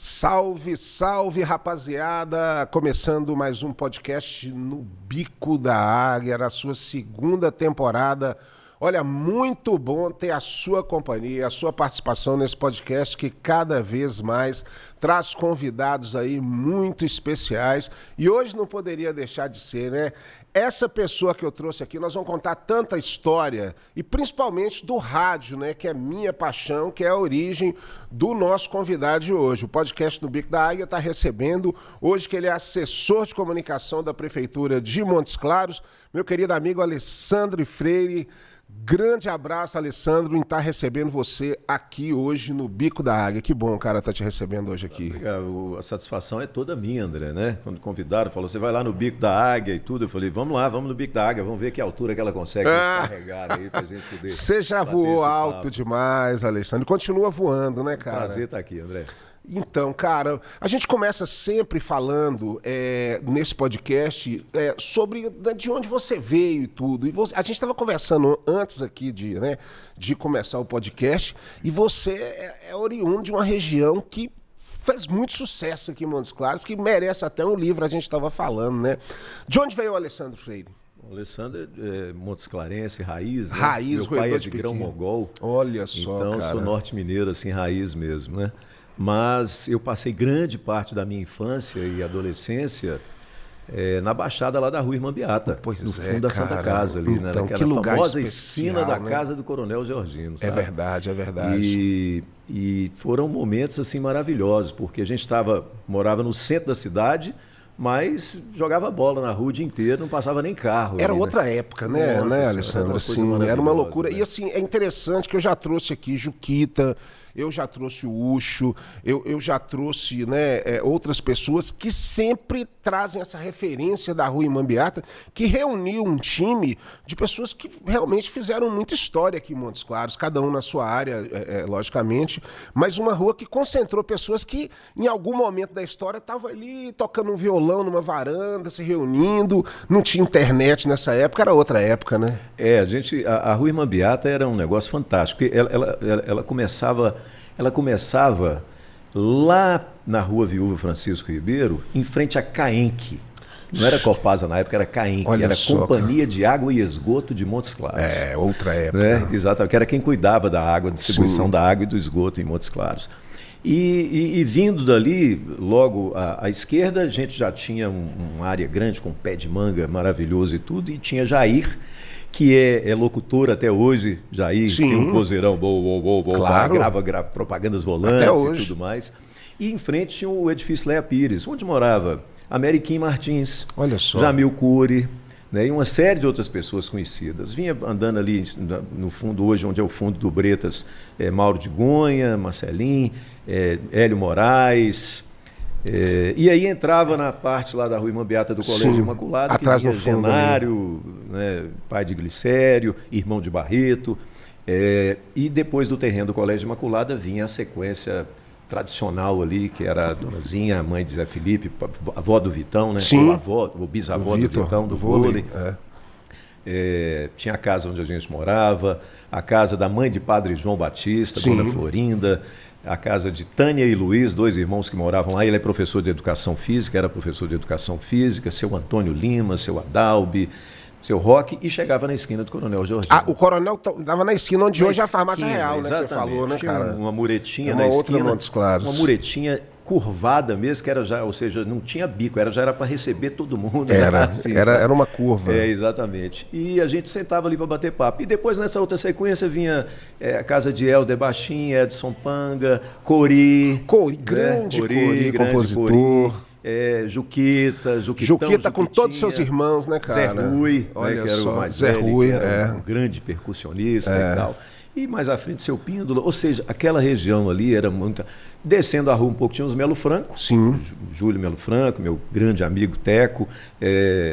Salve, salve, rapaziada! Começando mais um podcast no Bico da Águia, na sua segunda temporada. Olha, muito bom ter a sua companhia, a sua participação nesse podcast que cada vez mais traz convidados aí muito especiais. E hoje não poderia deixar de ser, né? Essa pessoa que eu trouxe aqui, nós vamos contar tanta história, e principalmente do rádio, né? Que é minha paixão, que é a origem do nosso convidado de hoje. O podcast no Bico da Águia está recebendo, hoje que ele é assessor de comunicação da Prefeitura de Montes Claros, meu querido amigo Alessandro Freire. Grande abraço, Alessandro, em estar recebendo você aqui hoje no Bico da Águia. Que bom, cara, estar te recebendo hoje aqui. A satisfação é toda minha, André, né? Quando convidaram, falou, você vai lá no Bico da Águia e tudo. Eu falei, vamos lá, vamos no Bico da Águia, vamos ver que altura que ela consegue nos carregar aí pra gente poder... Você já voou alto demais, Alessandro. Continua voando, né, cara? Prazer estar aqui, André. Então, cara, a gente começa sempre falando nesse podcast sobre de onde você veio e tudo. E a gente estava conversando antes aqui de começar o podcast, e você é oriundo de uma região que fez muito sucesso aqui em Montes Claros, que merece até um livro, a gente estava falando, né? De onde veio o Alessandro Freire? O Alessandro é Montes Clarense, raiz, né? Raiz, meu pai é de Grão-Mogol. Olha só, então, cara. Sou norte-mineiro, assim, raiz mesmo, né? Mas eu passei grande parte da minha infância e adolescência na Baixada lá da Rua Irmã Beata, no fundo da Santa Casa ali, então, né? Naquela que lugar famosa especial, esquina da né? casa do Coronel Georgino, sabe? É verdade, é verdade. E foram momentos assim maravilhosos, porque a gente morava no centro da cidade, mas jogava bola na rua o dia inteiro, não passava nem carro. Era ali, outra né? época, né, Alessandro? Assim, era uma loucura. Né? E assim, é interessante que eu já trouxe aqui Juquita, eu já trouxe o Ucho, eu já trouxe outras pessoas que sempre trazem essa referência da Rua Irmã Beata, que reuniu um time de pessoas que realmente fizeram muita história aqui em Montes Claros, cada um na sua área, logicamente, mas uma rua que concentrou pessoas que em algum momento da história estavam ali tocando um violão numa varanda, se reunindo, não tinha internet nessa época, era outra época, né? A Rua Irmã Beata era um negócio fantástico, porque ela começava lá na Rua Viúva Francisco Ribeiro, em frente a Caenque. Não era Copasa na época, era Caenque. Olha era só, Companhia de Água e Esgoto de Montes Claros. Outra época. Né? Exatamente, que era quem cuidava da água, da distribuição da água e do esgoto em Montes Claros. E vindo dali, logo à esquerda, a gente já tinha uma área grande com pé de manga maravilhoso e tudo, e tinha Jair, que é locutor até hoje, Jair, Sim. tem um vozeirão, Claro. grava propagandas volantes e tudo mais. E em frente tinha o edifício Léa Pires, onde morava Ameriquim Martins, Olha só. Jamil Cury, né, e uma série de outras pessoas conhecidas. Vinha andando ali no fundo, hoje, onde é o fundo do Bretas, Mauro de Gonha, Marcelim, Hélio Moraes. E aí entrava na parte lá da Rua Irmã Beata do Colégio Imaculado, atrás que vinha do fundo, Genário, né, pai de Glicério, irmão de Barreto. E depois do terreno do Colégio Imaculada vinha a sequência tradicional ali, que era a Donazinha, a mãe de Zé Felipe, a avó do Vitão, né? Sim. O bisavó do Vitão, do vôlei. Tinha a casa onde a gente morava, a casa da mãe de Padre João Batista, Sim. Dona Florinda, a casa de Tânia e Luiz, dois irmãos que moravam lá. Ele é professor de educação física, era professor de educação física, seu Antônio Lima, seu Adalbe, seu Roque, e chegava na esquina do Coronel Georgino. O Coronel estava na esquina onde hoje é a Farmácia Real, né? Que você Exatamente. falou, né, Tinha cara? uma muretinha Uma na outra esquina. Montes Claros. Uma muretinha curvada mesmo, que era já, ou seja, não tinha bico, já era para receber todo mundo. Era uma curva. Exatamente. E a gente sentava ali para bater papo. E depois, nessa outra sequência, vinha a casa de Helder Baixinho, Edson Panga, Cori. Grande compositor. Juquita com todos os seus irmãos, né, cara? Zé Rui, olha que era só, o mais Zé velho, Rui, que era um grande percussionista e tal. E mais à frente, seu Píndola. Ou seja, aquela região ali era muita... Descendo a rua um pouco, tinha os Melo Franco. Sim. Júlio Melo Franco, meu grande amigo Teco,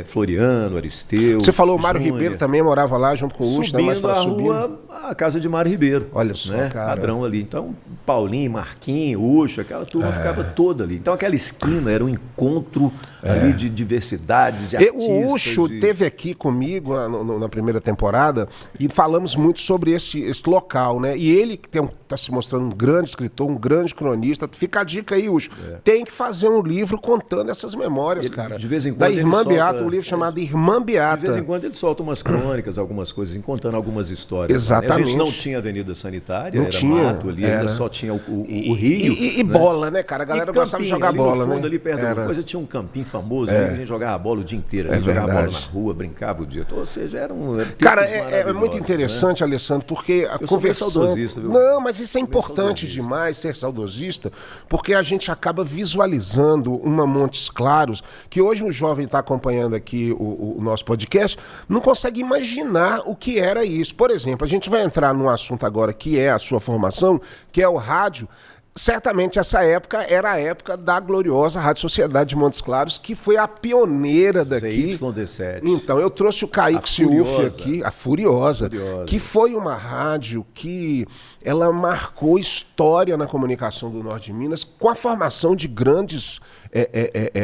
Floriano, Aristeu. Você falou o Mário Júnior. Ribeiro também morava lá junto com o Ucho, né? Mais para subir. Rua, a casa de Mário Ribeiro. Olha só, né? cara. Padrão ali. Então, Paulinho, Marquinho, Ucho, aquela turma ficava toda ali. Então, aquela esquina era um encontro ali de diversidades, de artistas. O Ucho teve aqui comigo na primeira temporada e falamos muito sobre esse local, né? E ele que está se mostrando um grande escritor, um grande cronista. Fica a dica aí, Ucho. Tem que fazer um livro contando essas memórias, cara. De vez em quando da Irmã Beata, um livro chamado Irmã Beata. De vez em quando ele solta umas crônicas, algumas coisas, contando algumas histórias. Exatamente. Né? A gente não tinha avenida sanitária, não era tinha, mato ali, ainda só tinha o rio. E bola, né, cara? A galera gostava de jogar bola, no fundo, né? ali perto da coisa tinha um campinho famoso, a gente jogava bola o dia inteiro, jogava bola na rua, brincava o dia todo. Ou seja, era um. Cara, é muito interessante, né, Alessandro, porque a conversão. Saudosista, viu? Não, mas isso é importante demais, ser saudosista, porque a gente acaba visualizando uma Montes Claros, que hoje um jovem está acompanhando aqui o nosso podcast, não consegue imaginar o que era isso. Por exemplo, a gente vai entrar num assunto agora que é a sua formação, que é o rádio. Certamente essa época era a época da gloriosa Rádio Sociedade de Montes Claros, que foi a pioneira daqui. ZYD7. Então, eu trouxe o Kaique Ciufi aqui, a Furiosa, que foi uma rádio que ela marcou história na comunicação do Norte de Minas, com a formação de grandes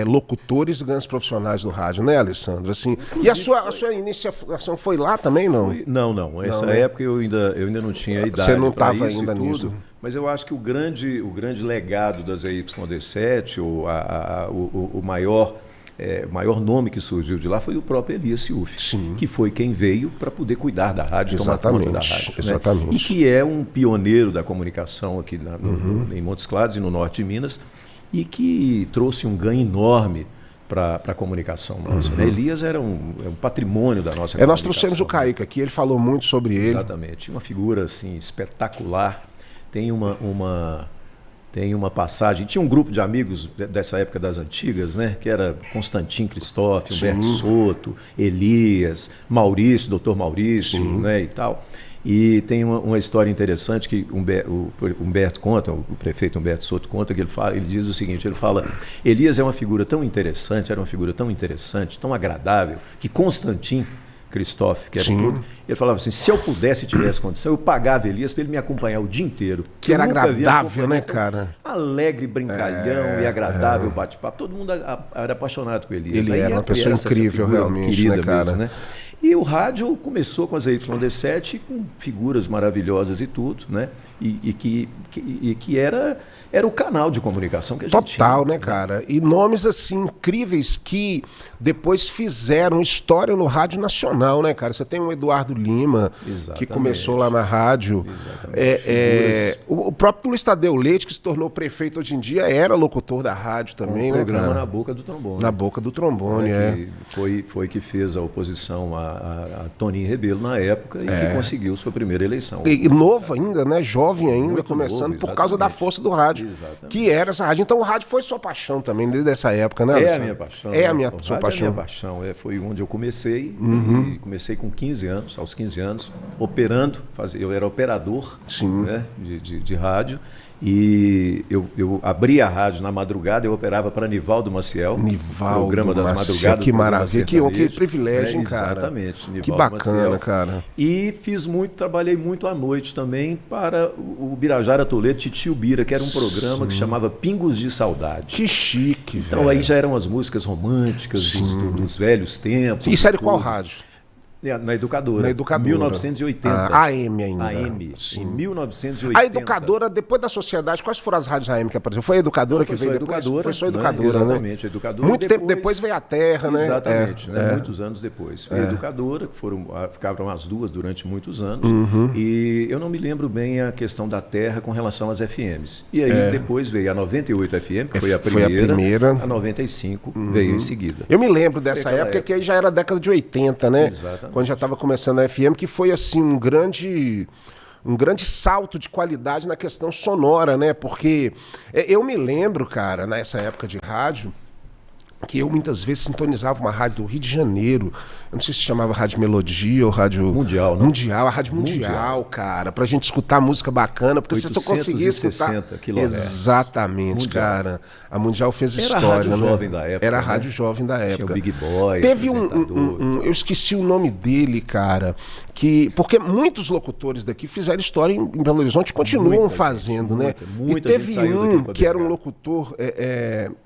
locutores e grandes profissionais do rádio, né, Alessandro? Assim, e a sua iniciação foi lá também, não? Não. Essa época eu ainda não tinha idade. Você não estava ainda nisso. Mas eu acho que o grande legado da ZYD7, o maior nome que surgiu de lá foi o próprio Elias Ciufi, que foi quem veio para poder cuidar da rádio, tomar conta da rádio. Exatamente. Né? E que é um pioneiro da comunicação aqui em Montes Claros e no norte de Minas, e que trouxe um ganho enorme para a comunicação nossa. Né? Elias era um patrimônio da nossa comunicação. Nós trouxemos o Kaique aqui, ele falou muito sobre ele. Exatamente. Uma figura assim, espetacular. Tem uma passagem, tinha um grupo de amigos dessa época das antigas, né? Que era Constantin Cristóvão, Humberto Soto, Elias, Maurício, doutor Maurício, né? E tal. E tem uma história interessante que o Humberto conta, o prefeito Humberto Soto conta, que ele diz o seguinte, ele fala, Elias é uma figura tão interessante, era uma figura tão interessante, tão agradável, que Constantin Cristóvão, que era tudo, ele falava assim, se eu pudesse e tivesse condição, eu pagava Elias para ele me acompanhar o dia inteiro. Que era agradável, né, cara? Alegre, brincalhão e agradável bate-papo. Todo mundo era apaixonado com Elias. Ele era uma pessoa incrível, realmente, né, cara? Mesmo, né? E o rádio começou com a ZYD7 com figuras maravilhosas e tudo, né? E que era o canal de comunicação que a gente tinha. Total, né, cara? E nomes assim incríveis que depois fizeram história no rádio nacional, né, cara? Você tem o Eduardo Lima, que começou lá na rádio. O próprio Luiz Tadeu Leite, que se tornou prefeito hoje em dia, era locutor da rádio também, né, cara? Programa Na Boca do Trombone. Na Boca do Trombone, Foi que fez a oposição a Toninho Rebelo na época e que conseguiu sua primeira eleição. E novo ainda, né? Jovem ainda, muito começando novo, por causa da força do rádio. Que era essa rádio. Então o rádio foi sua paixão também, desde essa época, né, Alessandro? É a minha paixão. É a minha sua paixão. É a minha paixão. Foi onde eu comecei. E comecei com 15 anos, aos 15 anos, operando. Eu era operador, né, de rádio. E eu abria a rádio na madrugada, eu operava para Nivaldo Maciel. Programa das Madrugadas. Que maravilha, que privilégio, hein, cara? Exatamente. Nivaldo que bacana, Maciel. Cara. E trabalhei muito à noite também para o Birajara Toledo, Titio Bira, que era um programa que chamava Pingos de Saudade. Que chique, então, velho. aí já eram as músicas românticas dos velhos tempos. Isso era qual rádio? Na Educadora. Na Educadora. 1980. AM ainda. AM, em 1980. A Educadora, depois da Sociedade, quais foram as rádios AM que apareceu? Foi a Educadora que veio depois? Foi só a Educadora, né? Exatamente, a Educadora. Muito tempo depois veio a Terra, né? Exatamente, muitos anos depois. Foi a Educadora, que ficaram as duas durante muitos anos. E eu não me lembro bem a questão da Terra com relação às FMs. E aí depois veio a 98 FM, que foi a primeira. A 95 veio em seguida. Eu me lembro dessa época, que aí já era a década de 80, né? Exatamente. Quando já estava começando a FM, que foi assim um grande salto de qualidade na questão sonora, né? Porque eu me lembro, cara, nessa época de rádio, que eu muitas vezes sintonizava uma rádio do Rio de Janeiro. Eu não sei se chamava Rádio Melodia ou Rádio Mundial, né? Mundial, a Rádio Mundial, cara, pra gente escutar música bacana, porque você só conseguia escutar. Exatamente, mundial. Cara. A Mundial fez história, né? Era a Rádio Jovem da época. Era a Rádio Jovem da época. Tinha o Big Boy. Teve eu esqueci o nome dele, cara, porque muitos locutores daqui fizeram história em Belo Horizonte e continuam fazendo, né? E teve um que era um locutor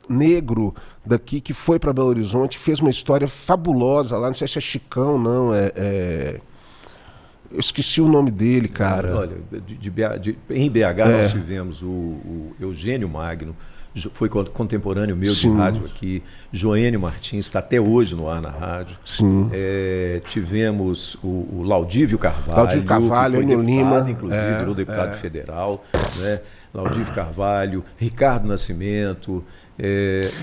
negro daqui, aqui que foi para Belo Horizonte, fez uma história fabulosa lá, não sei se é Chicão, não, eu esqueci o nome dele, cara. Olha, em BH nós tivemos o Eugênio Magno, foi contemporâneo meu de rádio aqui, Joênio Martins, está até hoje no ar na rádio. Sim. Tivemos o Laudívio Carvalho, Laudívio Carvalho, que foi Enio deputado, Lima, inclusive, virou deputado federal, né? Laudívio Carvalho, Ricardo Nascimento,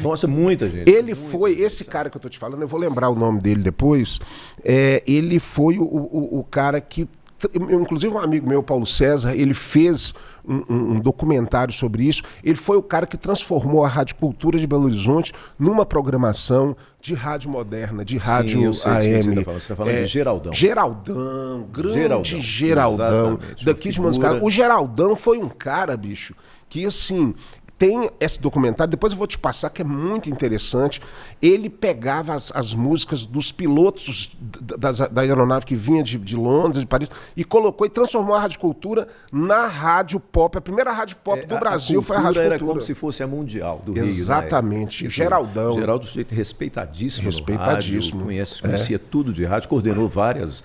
nossa, muita gente. Ele foi, esse cara que eu tô te falando, eu vou lembrar o nome dele depois, ele foi o cara que, inclusive um amigo meu, Paulo César, ele fez um documentário sobre isso. Ele foi o cara que transformou a Rádio Cultura de Belo Horizonte numa programação de rádio moderna, de rádio AM. Você está falando de Geraldão. Geraldão, grande Geraldão, daqui de Montes. O Geraldão foi um cara, bicho, que assim... Tem esse documentário, depois eu vou te passar, que é muito interessante. Ele pegava as músicas dos pilotos da aeronave que vinha de Londres, de Paris, e colocou e transformou a Rádio Cultura na rádio pop. A primeira rádio pop do Brasil foi a Rádio Cultura. Era como se fosse a mundial do Rio. Exatamente. Né? Geraldão. Geraldo, respeitadíssimo. Respeitadíssimo. Conhecia tudo de rádio, coordenou várias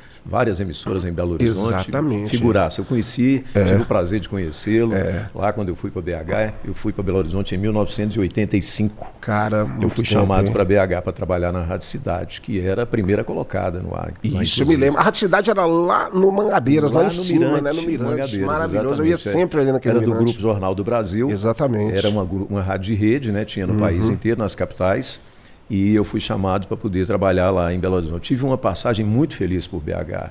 emissoras em Belo Horizonte. Exatamente. Figuraça. Eu conheci, tive o prazer de conhecê-lo. Lá quando eu fui para BH, eu fui para Belo Horizonte em 1985. Cara, eu fui chamado para BH para trabalhar na Rádio Cidade, que era a primeira colocada no ar. Isso, eu me lembro. A Rádio Cidade era lá no Mangabeiras, lá em cima, né? No Mirante. Maravilhoso. Eu ia sempre ali naquele Mirante. Era do Grupo Jornal do Brasil. Exatamente. Era uma rádio de rede, né? Tinha no país inteiro, nas capitais. E eu fui chamado para poder trabalhar lá em Belo Horizonte. Tive uma passagem muito feliz por BH.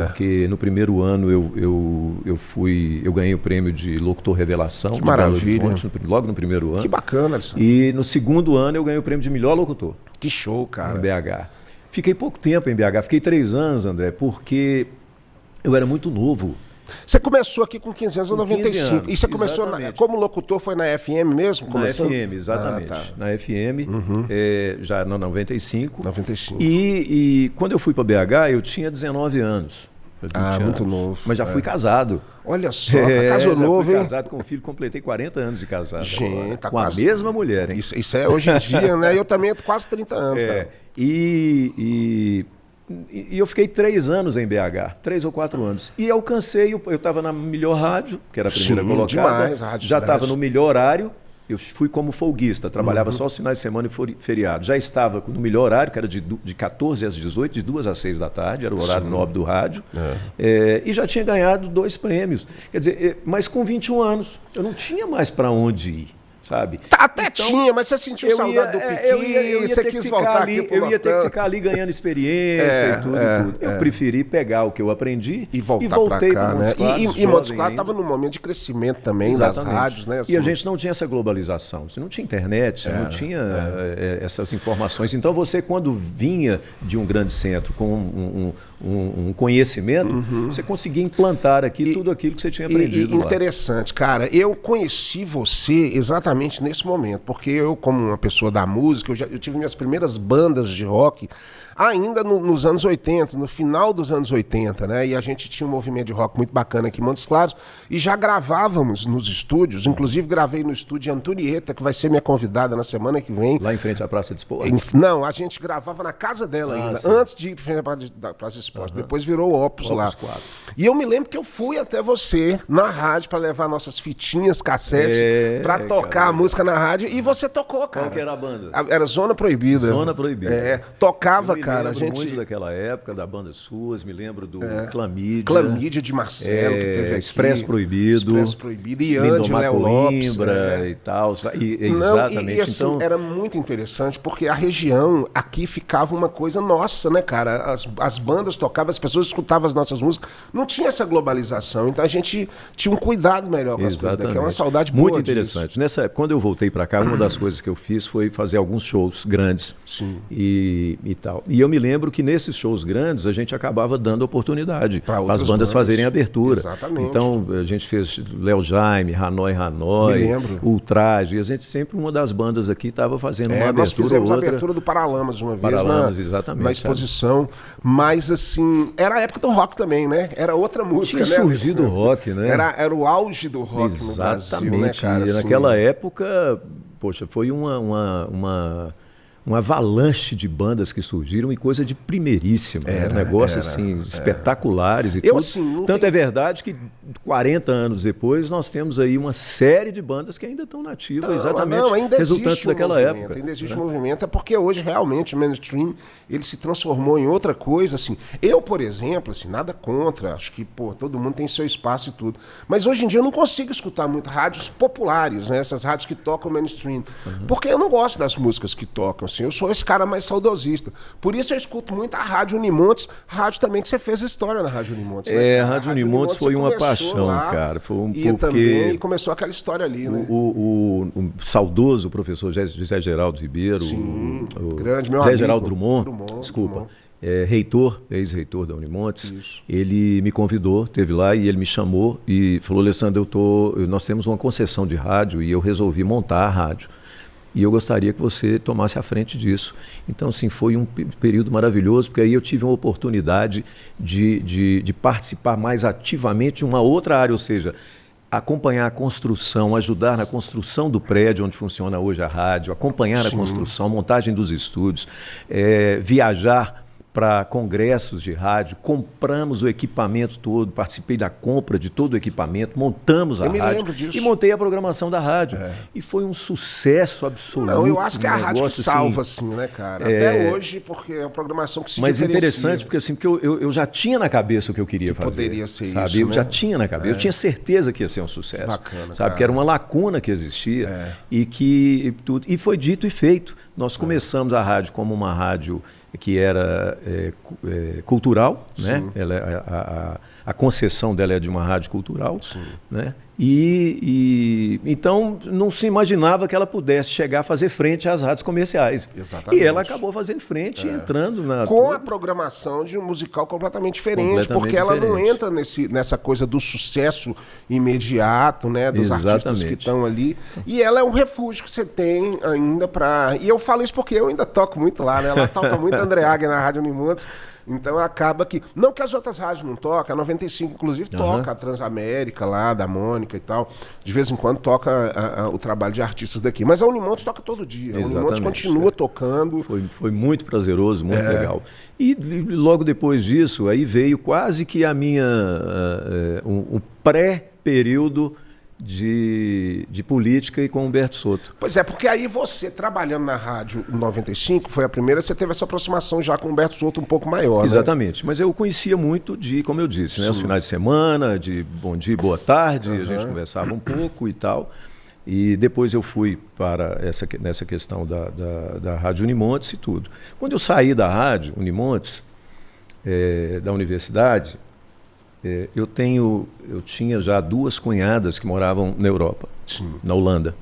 Porque no primeiro ano eu ganhei o prêmio de locutor revelação. Que maravilha. Logo no primeiro ano. Que bacana, Alisson. E no segundo ano eu ganhei o prêmio de melhor locutor. Que show, cara. Em BH. Fiquei pouco tempo em BH, fiquei 3 anos, André, porque eu era muito novo. Você começou aqui com 15 anos, em 95. Anos, e você começou como locutor, foi na FM mesmo? Começou? Na FM, exatamente. Na FM, já na 95. 95. E quando eu fui para BH, eu tinha 19 anos. Muito novo. Mas já fui casado. Olha só, casou novo, fui hein? Casado com um filho, completei 40 anos de casado. Gente, com a mesma mulher, hein? Isso é hoje em dia, né? Eu também tô quase 30 anos, cara. E eu fiquei 3 anos em BH, 3 ou 4 anos. E alcancei, eu estava na melhor rádio, que era a primeira colocada. Demais, a Rádio já estava no melhor horário. Eu fui como folguista, trabalhava só os finais de semana e feriado. Já estava no melhor horário, que era de 14 às 18, de 2 às 6 da tarde, era o horário nobre do rádio. E já tinha ganhado 2 prêmios. Quer dizer, mas com 21 anos, eu não tinha mais para onde ir. Sabe? Até então, tinha, mas você sentiu saudade do Piqui, você quis voltar aqui pro Eu ia ter que ficar ali ganhando experiência e tudo. Eu preferi pegar o que eu aprendi e voltar para cá, né? E Montes Claros estava num momento de crescimento também das rádios, né? Assim. E a gente não tinha essa globalização, você não tinha internet, você não tinha essas informações. Então você, quando vinha de um grande centro com um conhecimento, você conseguia implantar aqui tudo aquilo que você tinha aprendido lá. Interessante, cara. Eu conheci você exatamente nesse momento, porque eu, como uma pessoa da música, eu tive minhas primeiras bandas de rock ainda nos anos 80, no final dos anos 80, né? E a gente tinha um movimento de rock muito bacana aqui em Montes Claros e já gravávamos nos estúdios, inclusive gravei no estúdio Antonieta, que vai ser minha convidada na semana que vem. Lá em frente à Praça de Esporte? Não, a gente gravava na casa dela ainda, antes de ir para frente à Praça de Esporte. Depois virou o Opus lá. 4. E eu me lembro que eu fui até você na rádio para levar nossas fitinhas, cassete, para tocar a música na rádio, e você tocou, cara. Qual que era a banda? Era Zona Proibida. Zona Proibida. Tocava, cara. A gente muito daquela época, da banda Suas, me lembro do Clamídia. Clamídia de Marcelo, que teve aqui. Expresso Proibido. Expresso Proibido. E Andy, Léo Lopes. E tal. Exatamente. E assim, então, era muito interessante, porque a região aqui ficava uma coisa nossa, né, cara? As bandas tocavam, as pessoas escutavam as nossas músicas. Não tinha essa globalização, então a gente tinha um cuidado melhor com as coisas daqui. É uma saudade boa muito interessante. Nessa, quando eu voltei para cá, uma das coisas que eu fiz foi fazer alguns shows grandes. Sim. E tal. E eu me lembro que nesses shows grandes a gente acabava dando oportunidade para as bandas fazerem abertura. Exatamente. Então a gente fez Léo Jaime, Hanoi, Ultraje. E a gente sempre, uma das bandas aqui, estava fazendo uma abertura. Nós fizemos outra. A abertura do Paralamas uma vez. Paralamas, exatamente. Na exposição. Mas assim, era a época do rock também, né? Era outra música, tinha surgido o rock, né? Era o auge do rock no Brasil, né, cara? E naquela época, poxa, foi uma uma avalanche de bandas que surgiram e coisa de primeiríssima. Um negócio assim, espetaculares e tudo. Assim, Tanto é verdade que 40 anos depois nós temos aí uma série de bandas que ainda estão nativas, exatamente ainda resultantes daquela época. Ainda existe movimento, é porque hoje realmente o mainstream ele se transformou em outra coisa. Assim. Eu, por exemplo, assim, nada contra, acho que todo mundo tem seu espaço e tudo. Mas hoje em dia eu não consigo escutar muito rádios populares, né? Essas rádios que tocam mainstream. Porque eu não gosto das músicas que tocam. Assim, eu sou esse cara mais saudosista. Por isso eu escuto muito a Rádio Unimontes, rádio também que você fez história na Rádio Unimontes. Né? A Rádio Unimontes foi uma paixão, cara. Foi também começou aquela história ali, né? O saudoso professor José Geraldo Ribeiro, sim, grande, meu José amigo. Geraldo Drummond, desculpa. Reitor, ex-reitor da Unimontes, ele me convidou, esteve lá e ele me chamou e falou: Alessandro, nós temos uma concessão de rádio e eu resolvi montar a rádio. E eu gostaria que você tomasse a frente disso. Então, assim, foi um período maravilhoso, porque aí eu tive uma oportunidade de participar mais ativamente de uma outra área, ou seja, acompanhar a construção, ajudar na construção do prédio onde funciona hoje a rádio, acompanhar a construção, montagem dos estúdios, viajar para congressos de rádio, compramos o equipamento todo, participei da compra de todo o equipamento, montamos a rádio e montei a programação da rádio. E foi um sucesso absoluto. Não, eu acho que é a rádio que salva, assim, né, cara? Até hoje, porque é uma programação que se diferencia. Mas interessante, porque assim, eu já tinha na cabeça o que eu queria fazer. Poderia ser sabe? Isso, Eu né? já tinha na cabeça, eu tinha certeza que ia ser um sucesso. Bacana, sabe? Que era uma lacuna que existia e foi dito e feito. Nós começamos a rádio como uma rádio que era cultural, né? A concessão dela é de uma rádio cultural, né? Então não se imaginava que ela pudesse chegar a fazer frente às rádios comerciais. Exatamente. E ela acabou fazendo frente, entrando na... Com a programação de um musical completamente diferente, porque ela não entra nessa coisa do sucesso imediato, né? Dos artistas que estão ali. E ela é um refúgio que você tem ainda para... E eu falo isso porque eu ainda toco muito lá, né? Ela toca muito André Agha na Rádio Unimontes. Então acaba que... Não que as outras rádios não tocam, a 95 inclusive toca, a Transamérica lá, da Mônica e tal. De vez em quando toca o trabalho de artistas daqui. Mas a Unimontes toca todo dia. A Unimontes continua tocando. Foi muito prazeroso, muito legal. E logo depois disso, aí veio quase que a minha... um pré-período de política e com Humberto Soto. Pois é, porque aí você, trabalhando na Rádio 95, foi a primeira, você teve essa aproximação já com o Humberto Soto um pouco maior, Exatamente, né? Mas eu conhecia muito como eu disse, né, os finais de semana, de bom dia, boa tarde, a gente conversava um pouco e tal. E depois eu fui para nessa questão da Rádio Unimontes e tudo. Quando eu saí da Rádio Unimontes, da universidade, eu tinha já 2 cunhadas que moravam na Europa, na Holanda.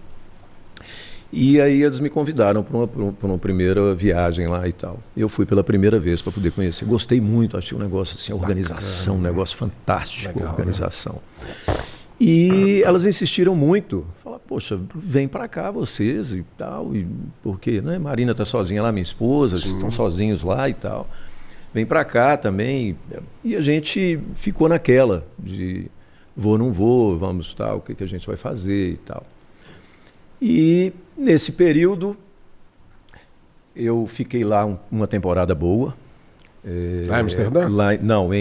E aí eles me convidaram para uma primeira viagem lá e tal. Eu fui pela primeira vez para poder conhecer. Gostei muito, achei um negócio assim, organização, um negócio fantástico, legal, organização. Né? E elas insistiram muito. Falaram, poxa, vem para cá vocês e tal. Porque, né, Marina está sozinha lá, minha esposa, estão sozinhos lá e tal. Vem para cá também. E a gente ficou naquela de vou, não vou, vamos tal, o que a gente vai fazer e tal. E nesse período eu fiquei lá uma temporada boa. Lá em Amsterdã? Não,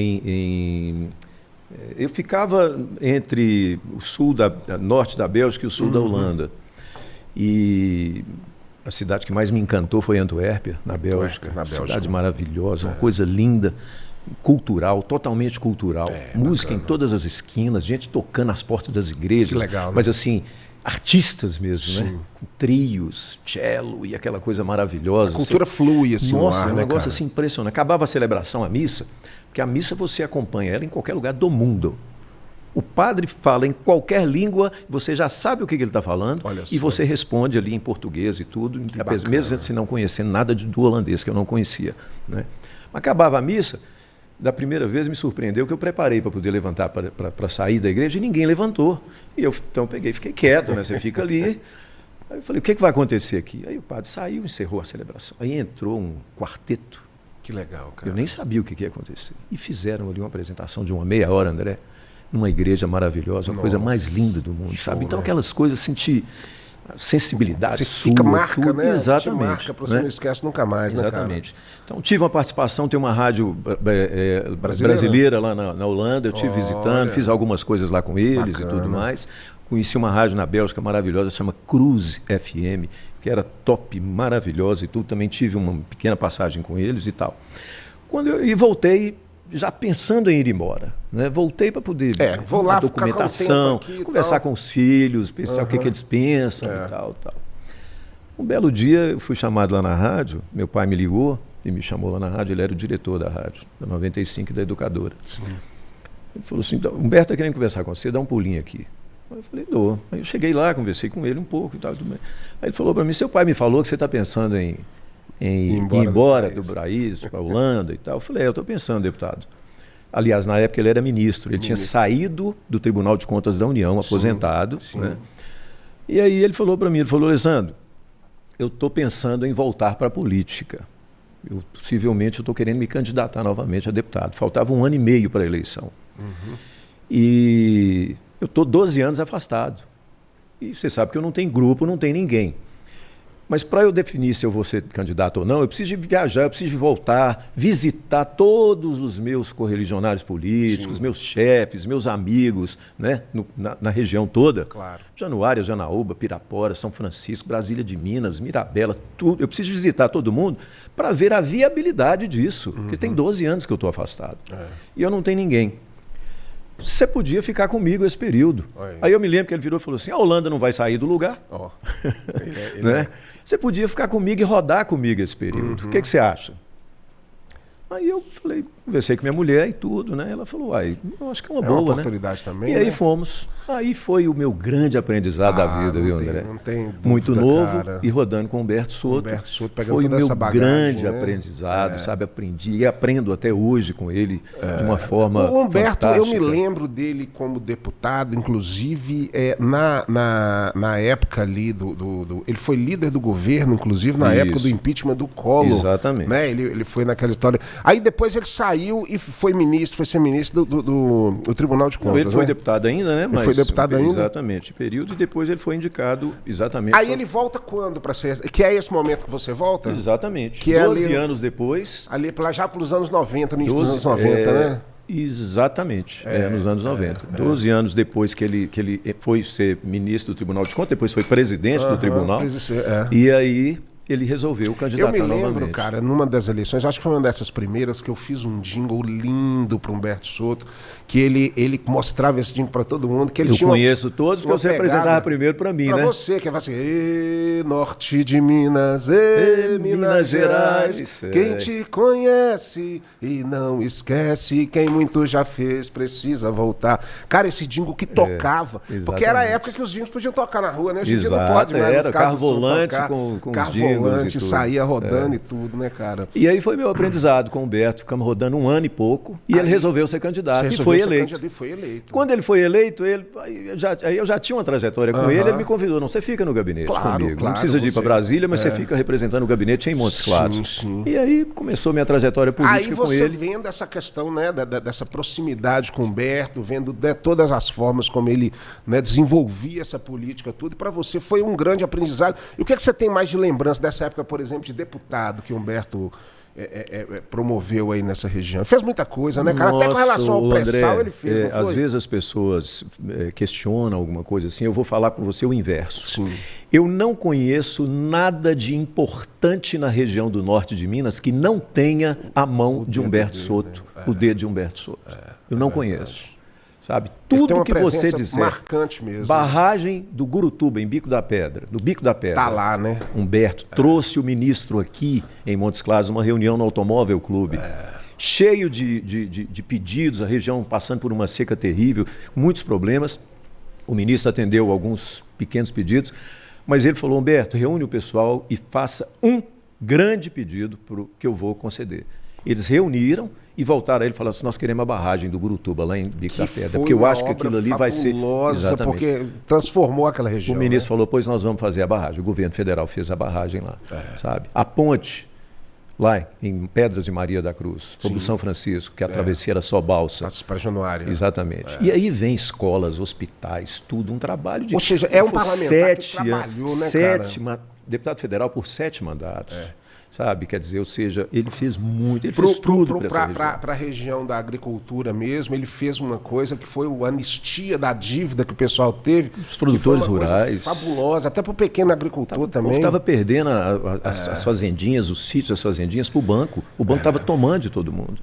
eu ficava entre o sul norte da Bélgica e o sul da Holanda. E a cidade que mais me encantou foi Antuérpia, na Bélgica. Cidade maravilhosa, uma coisa linda, cultural, totalmente cultural. Música em todas as esquinas, gente tocando às portas das igrejas. Que legal, né? Mas assim, artistas mesmo, né? Com trios, cello e aquela coisa maravilhosa. A cultura flui assim. Nossa, um negócio assim impressionante. Acabava a celebração, a missa, porque a missa você acompanha ela em qualquer lugar do mundo. O padre fala em qualquer língua, você já sabe o que ele está falando e você responde ali em português e tudo, mesmo se não conhecendo nada do holandês, que eu não conhecia. Né? Acabava a missa, da primeira vez me surpreendeu que eu preparei para poder levantar para sair da igreja e ninguém levantou. E eu então peguei, fiquei quieto, né? Você fica ali. Aí eu falei, o que vai acontecer aqui? Aí o padre saiu, encerrou a celebração. Aí entrou um quarteto. Que legal, cara. Eu nem sabia o que ia acontecer. E fizeram ali uma apresentação de uma meia hora, André, numa igreja maravilhosa, uma coisa mais linda do mundo, sabe? Então aquelas coisas, sensibilidade Você sua, fica marca, tudo. né? Exatamente. Te marca, você né? não esquece nunca mais, Exatamente. Então, tive uma participação, tem uma rádio brasileira lá na Holanda, eu estive visitando, fiz algumas coisas lá com eles e tudo mais. Conheci uma rádio na Bélgica maravilhosa, chama Cruz FM, que era top, maravilhosa e tudo. Também tive uma pequena passagem com eles e tal. E voltei já pensando em ir embora, né? Voltei para poder vou lá, a documentação, ficar um tempo aqui, conversar com os filhos, pensar o que eles pensam e tal. Um belo dia eu fui chamado lá na rádio, meu pai me ligou e me chamou lá na rádio, ele era o diretor da rádio, da 95 e da Educadora. Sim. Ele falou assim, Humberto está querendo conversar com você, dá um pulinho aqui. Eu falei, dou. Aí eu cheguei lá, conversei com ele um pouco e tal. Tudo bem. Aí ele falou para mim, seu pai me falou que você está pensando em ir embora do Brasil para a Holanda e tal. Eu falei, eu estou pensando, deputado. Aliás, na época ele era ministro, ele tinha saído do Tribunal de Contas da União, aposentado. Sim. Né? E aí ele falou para mim, ele falou, Alessandro, eu estou pensando em voltar para a política. Possivelmente eu estou querendo me candidatar novamente a deputado. Faltava 1 ano e meio para a eleição. E eu estou 12 anos afastado. E você sabe que eu não tenho grupo, não tenho ninguém. Mas para eu definir se eu vou ser candidato ou não, eu preciso de viajar, eu preciso de voltar, visitar todos os meus correligionários políticos, Sim. meus chefes, meus amigos, né? Na região toda. Claro. Januária, Janaúba, Pirapora, São Francisco, Brasília de Minas, Mirabela, tudo. Eu preciso visitar todo mundo para ver a viabilidade disso, porque tem 12 anos que eu estou afastado. E eu não tenho ninguém. Você podia ficar comigo esse período. Aí eu me lembro que ele virou e falou assim, a Holanda não vai sair do lugar. Né? Você podia ficar comigo e rodar comigo esse período. O que você acha? Aí eu falei, conversei com minha mulher e tudo, né? Ela falou, eu acho que é uma boa, uma oportunidade, né? Também. E aí fomos. Aí foi o meu grande aprendizado da vida, viu, André? Não tem dúvida, muito novo, cara. E rodando com o Humberto Soto. Pegando foi o toda meu essa bagagem, grande né? aprendizado, sabe? Aprendi e aprendo até hoje com ele de uma forma O Humberto, fantástica. eu me lembro dele como deputado, inclusive na época ali ele foi líder do governo, inclusive na época do impeachment do Collor. Exatamente. Né? Ele foi naquela história. Aí depois ele saiu e foi ser ministro do Tribunal de Contas. Não, ele foi né? deputado ainda, né? Ele foi deputado ainda? Exatamente. Período, e depois ele foi indicado exatamente. Aí ele volta quando para ser? Que é esse momento que você volta? Exatamente. Que 12 anos depois. Ali já pelos anos 90, no início dos anos 90, né? Exatamente, nos anos 90. 12 anos depois que ele foi ser ministro do Tribunal de Contas, depois foi presidente do tribunal. E aí ele resolveu candidatar novamente. Eu me lembro, cara, numa das eleições, acho que foi uma dessas primeiras, que eu fiz um jingle lindo para Humberto Soto, que ele mostrava esse jingle para todo mundo. Que ele eu conheço todos, porque você apresentava primeiro para mim, né? Para você, que vai assim, norte de Minas, Minas Gerais, quem te conhece e não esquece, quem muito já fez, precisa voltar. Cara, esse jingle que tocava, porque era a época que os jingles podiam tocar na rua, né? Hoje em dia não pode mais. Era carro volante com os jingles. Volante, saía rodando e tudo, né, cara? E aí foi meu aprendizado com o Humberto, ficamos rodando 1 ano e pouco, e ele resolveu ser candidato e foi eleito. Quando ele foi eleito, eu já tinha uma trajetória com ele me convidou, não, você fica no gabinete comigo, não precisa de ir para Brasília, mas você fica representando o gabinete em Montes Claros. Sim. E aí começou minha trajetória política com ele. Aí você vendo essa questão, né, dessa proximidade com o Humberto, vendo todas as formas como ele, né, desenvolvia essa política, tudo, e para você foi um grande aprendizado. E o que você tem mais de lembrança dessa época, por exemplo, de deputado que o Humberto promoveu aí nessa região? Fez muita coisa, né, cara? Nossa, até com relação ao pré-sal ele fez, não foi? Às vezes as pessoas questionam alguma coisa assim, eu vou falar com você o inverso. Sim. Eu não conheço nada de importante na região do norte de Minas que não tenha a mão de Humberto Soto, o dedo de Humberto Soto. Eu não conheço. Sabe? Tudo que você disser. Marcante mesmo. Barragem do Gurutuba, em Bico da Pedra. Do Bico da Pedra. Tá lá, né? Humberto trouxe o ministro aqui em Montes Claros, uma reunião no Automóvel Clube. Cheio de pedidos, a região passando por uma seca terrível, muitos problemas. O ministro atendeu alguns pequenos pedidos, mas ele falou, Humberto, reúne o pessoal e faça um grande pedido que eu vou conceder. Eles reuniram e voltaram a ele e falaram assim, nós queremos a barragem do Gurutuba lá em Bico da Pedra, porque eu acho que aquilo ali vai ser... Exatamente. Porque transformou aquela região. O ministro falou, pois nós vamos fazer a barragem. O governo federal fez a barragem lá, sabe? A ponte lá em Pedras de Maria da Cruz, sobre o São Francisco, que a travessia era só balsa. Para Januário. Exatamente. E aí vem escolas, hospitais, tudo, um trabalho de... Ou seja, é um parlamentar que trabalhou, né, cara? Deputado federal por 7 mandatos. Sabe? Quer dizer, ou seja, ele fez muito, ele fez tudo para a região da agricultura mesmo, ele fez uma coisa que foi a anistia da dívida que o pessoal teve. Os produtores rurais. Fabulosa, até para o pequeno agricultor também. Estava perdendo as fazendinhas, os sítios das fazendinhas para o banco. O banco estava tomando de todo mundo.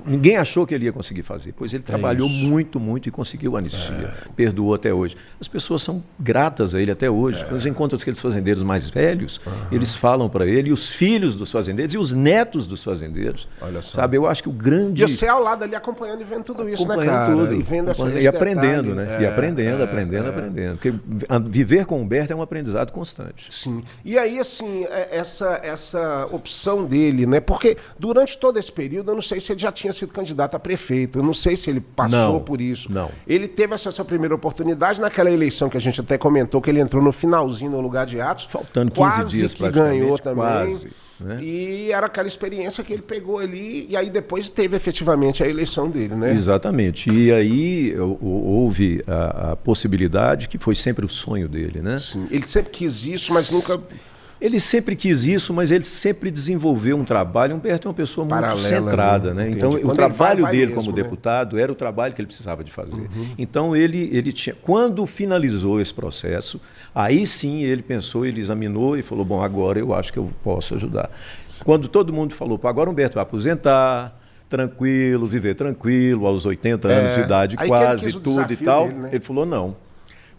Ninguém achou que ele ia conseguir fazer, pois ele trabalhou muito, muito e conseguiu a anistia, perdoou até hoje. As pessoas são gratas a ele até hoje. Quando você encontra aqueles fazendeiros mais velhos, eles falam para ele, e os filhos dos fazendeiros e os netos dos fazendeiros. Olha só. Sabe, eu acho que o grande... E você ao lado ali acompanhando e vendo tudo isso, né, cara? Tudo. E vendo e aprendendo, né? E aprendendo. Porque viver com o Humberto é um aprendizado constante. Sim. E aí, assim, essa opção dele, né? Porque durante todo esse período, eu não sei se ele já tinha sido candidato a prefeito, eu não sei se ele passou por isso. Não. Ele teve essa sua primeira oportunidade naquela eleição que a gente até comentou, que ele entrou no finalzinho no lugar de Atos. Faltando 15 dias que ganhou também. Quase, né? E era aquela experiência que ele pegou ali, e aí depois teve efetivamente a eleição dele, né? Exatamente. E aí houve a possibilidade, que foi sempre o sonho dele, né? Sim. Ele sempre quis isso, mas nunca... Ele sempre quis isso, mas ele sempre desenvolveu um trabalho. Humberto é uma pessoa muito centrada, né? Então, o trabalho dele como deputado era o trabalho que ele precisava de fazer. Então, ele tinha... Quando finalizou esse processo, aí sim ele pensou, ele examinou e falou, bom, agora eu acho que eu posso ajudar. Quando todo mundo falou, agora o Humberto vai aposentar, tranquilo, viver tranquilo, aos 80 anos de idade quase, tudo e tal, dele, né? Ele falou, não.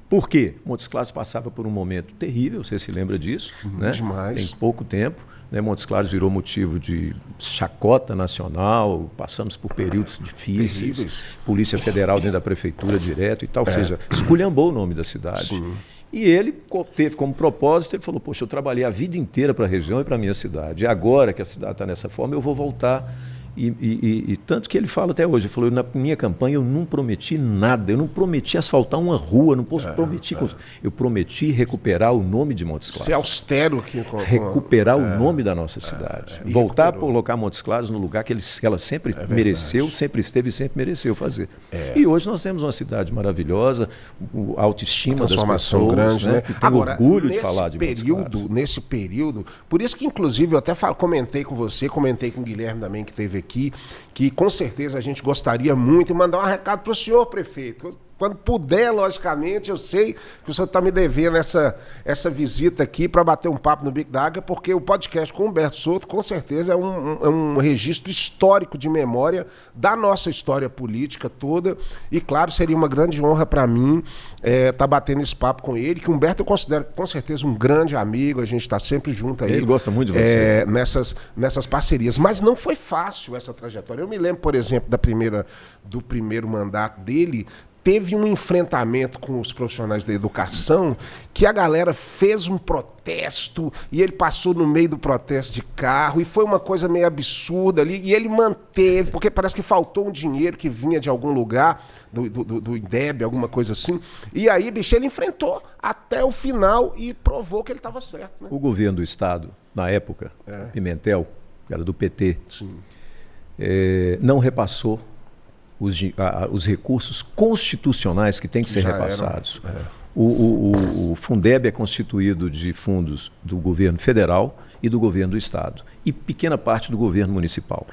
Por quê? Montes Claros passava por um momento terrível, você se lembra disso? Né? Demais. Tem pouco tempo. Né? Montes Claros virou motivo de chacota nacional, passamos por períodos difíceis, terríveis. Polícia Federal dentro da prefeitura direto e tal, ou seja, esculhambou o nome da cidade. Sim. E ele teve como propósito, ele falou, poxa, eu trabalhei a vida inteira para a região e para a minha cidade, e agora que a cidade está nessa forma, eu vou voltar. E tanto que ele fala até hoje, ele falou, na minha campanha eu não prometi nada, eu não prometi asfaltar uma rua, não posso prometer, eu prometi recuperar o nome de Montes Claros. Ser austero aqui. Recuperar o nome da nossa cidade. Voltar a colocar Montes Claros no lugar que ela sempre mereceu, sempre esteve e sempre mereceu fazer. E hoje nós temos uma cidade maravilhosa, a autoestima das pessoas, grande, né? Que tem orgulho de falar de Montes Claros. Nesse período, por isso que inclusive eu até comentei com você, comentei com o Guilherme também, que teve aqui, que com certeza a gente gostaria muito de mandar um recado para o senhor prefeito. Quando puder, logicamente, eu sei que o senhor está me devendo essa visita aqui para bater um papo no Bico da Águia, porque o podcast com o Humberto Souto, com certeza, é um registro histórico de memória da nossa história política toda. E, claro, seria uma grande honra para mim estar batendo esse papo com ele, que o Humberto eu considero, com certeza, um grande amigo, a gente está sempre junto aí. Ele gosta muito de você. Nessas parcerias. Mas não foi fácil essa trajetória. Eu me lembro, por exemplo, do primeiro mandato dele. Teve um enfrentamento com os profissionais da educação que a galera fez um protesto e ele passou no meio do protesto de carro e foi uma coisa meio absurda ali e ele manteve, porque parece que faltou um dinheiro que vinha de algum lugar, do INDEB, alguma coisa assim. E aí, bicho, ele enfrentou até o final e provou que ele estava certo. Né? O governo do estado, na época, Pimentel, que era do PT, não repassou os recursos constitucionais que têm que ser repassados. O Fundeb é constituído de fundos do governo federal e do governo do estado e pequena parte do governo municipal.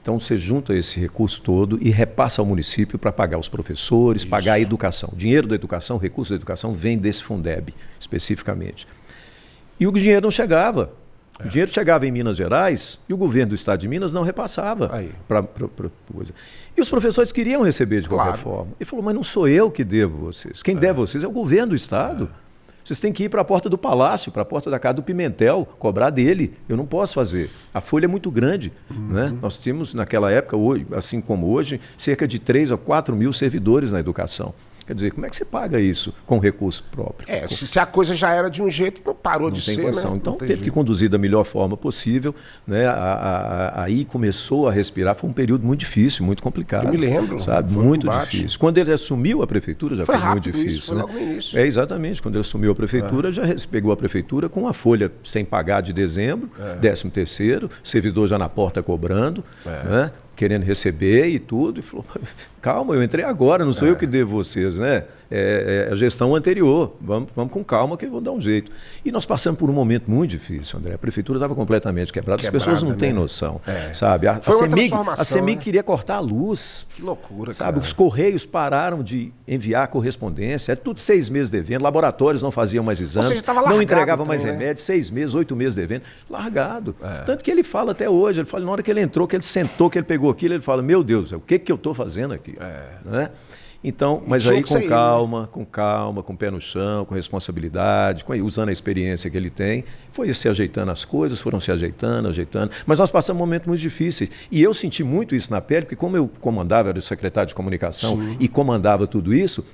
Então você junta esse recurso todo e repassa ao município para pagar os professores, pagar a educação. O dinheiro da educação, o recurso da educação vem desse Fundeb especificamente. E o dinheiro não chegava. O dinheiro chegava em Minas Gerais e o governo do estado de Minas não repassava para coisa. E os professores queriam receber de qualquer forma. Ele falou, mas não sou eu que devo vocês. Quem deve vocês é o governo do estado. Vocês têm que ir para a porta do palácio, para a porta da casa do Pimentel, cobrar dele. Eu não posso fazer. A folha é muito grande. Né? Nós tínhamos, naquela época, hoje, assim como hoje, cerca de 3 a 4 mil servidores na educação. Quer dizer, como é que você paga isso com recurso próprio? Se a coisa já era de um jeito, não parou de ser, condição. né? Então teve que conduzir da melhor forma possível, né? Aí começou a respirar, foi um período muito difícil, muito complicado. Eu me lembro. Sabe? Muito difícil. Quando ele assumiu a prefeitura já foi muito difícil. Isso, foi logo no início. Exatamente. Quando ele assumiu a prefeitura, já pegou a prefeitura com a folha sem pagar de dezembro, 13º, servidor já na porta cobrando, né? Querendo receber e tudo, e falou, calma, eu entrei agora, não sou eu que devo vocês, né? É a gestão anterior, vamos com calma que eu vou dar um jeito. E nós passamos por um momento muito difícil, André, a prefeitura estava completamente quebrada, as pessoas não têm noção, sabe? A CEMIG queria cortar a luz. Que loucura, sabe? Cara. Os Correios pararam de enviar correspondência, tudo 6 meses devendo, laboratórios não faziam mais exames, não entregavam mais remédios, 6 meses, 8 meses devendo, largado. Tanto que ele fala até hoje, ele fala, na hora que ele entrou, que ele sentou, que ele pegou aquilo, ele fala, meu Deus, o que eu estou fazendo aqui? Né? Então, mas aí com calma, com o pé no chão, com responsabilidade, usando a experiência que ele tem, foi se ajeitando as coisas, foram se ajeitando. Mas nós passamos momentos muito difíceis. E eu senti muito isso na pele, porque como eu comandava, era o secretário de comunicação e comandava tudo isso,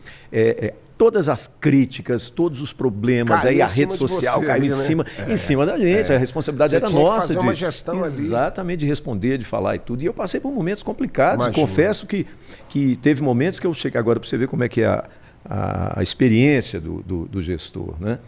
todas as críticas, todos os problemas, aí a rede social caiu em cima da gente, a responsabilidade era nossa. Fazer uma gestão exatamente, de responder, de falar e tudo. E eu passei por momentos complicados, confesso que teve momentos que eu cheguei agora para você ver como é que é a experiência do gestor, né?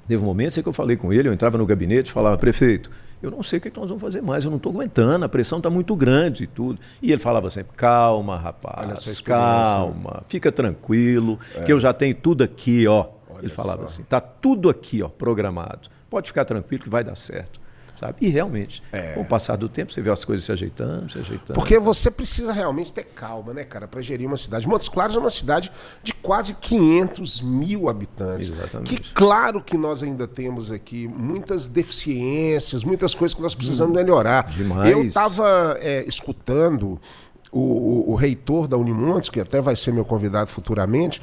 Teve momentos em que eu falei com ele, eu entrava no gabinete e falava, prefeito, eu não sei o que nós vamos fazer mais, eu não estou aguentando, a pressão está muito grande e tudo. E ele falava sempre, calma, rapaz, calma, fica tranquilo, que eu já tenho tudo aqui, ó. Ele falava assim, está tudo aqui, ó, programado. Pode ficar tranquilo que vai dar certo. Sabe? E realmente, com o passar do tempo, você vê as coisas se ajeitando. Porque você precisa realmente ter calma, né, cara, para gerir uma cidade. Montes Claros é uma cidade de quase 500 mil habitantes. Exatamente. Que claro que nós ainda temos aqui muitas deficiências, muitas coisas que nós precisamos melhorar. Demais. Eu estava escutando o reitor da Unimontes, que até vai ser meu convidado futuramente,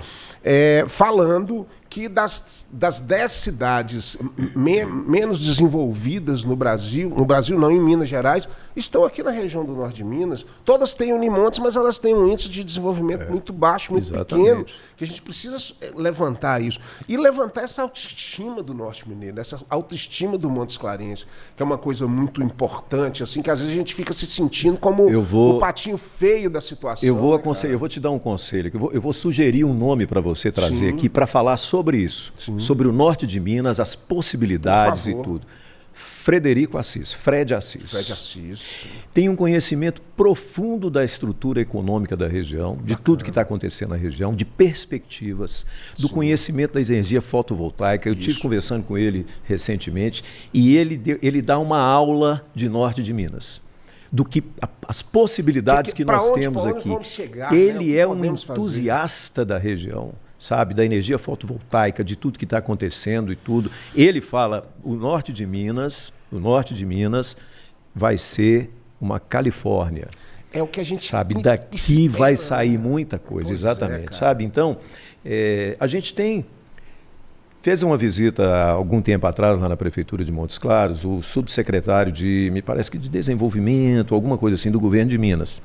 falando que das 10 cidades menos desenvolvidas no Brasil não, em Minas Gerais, estão aqui na região do norte de Minas. Todas têm Unimontes, mas elas têm um índice de desenvolvimento muito baixo, muito pequeno, que a gente precisa levantar isso. E levantar essa autoestima do norte mineiro, essa autoestima do Montes Clarense, que é uma coisa muito importante, assim, que às vezes a gente fica se sentindo como o patinho feio da situação. Eu vou te dar um conselho, eu vou sugerir um nome para você trazer aqui para falar sobre isso, sobre o norte de Minas, as possibilidades e tudo. Frederico Assis, Fred Assis. Tem um conhecimento profundo da estrutura econômica da região, de tudo que está acontecendo na região, de perspectivas, do conhecimento da energia fotovoltaica. Eu estive conversando com ele recentemente e ele dá uma aula de norte de Minas. Do que as possibilidades que nós temos aqui. Ele é um entusiasta da região, sabe, da energia fotovoltaica, de tudo que está acontecendo e tudo. Ele fala, o norte de Minas vai ser uma Califórnia. É o que a gente sabe, daqui espera, vai sair muita coisa, exatamente, sabe? Então, a gente fez uma visita há algum tempo atrás lá na Prefeitura de Montes Claros, o subsecretário me parece que de desenvolvimento, alguma coisa assim, do governo de Minas.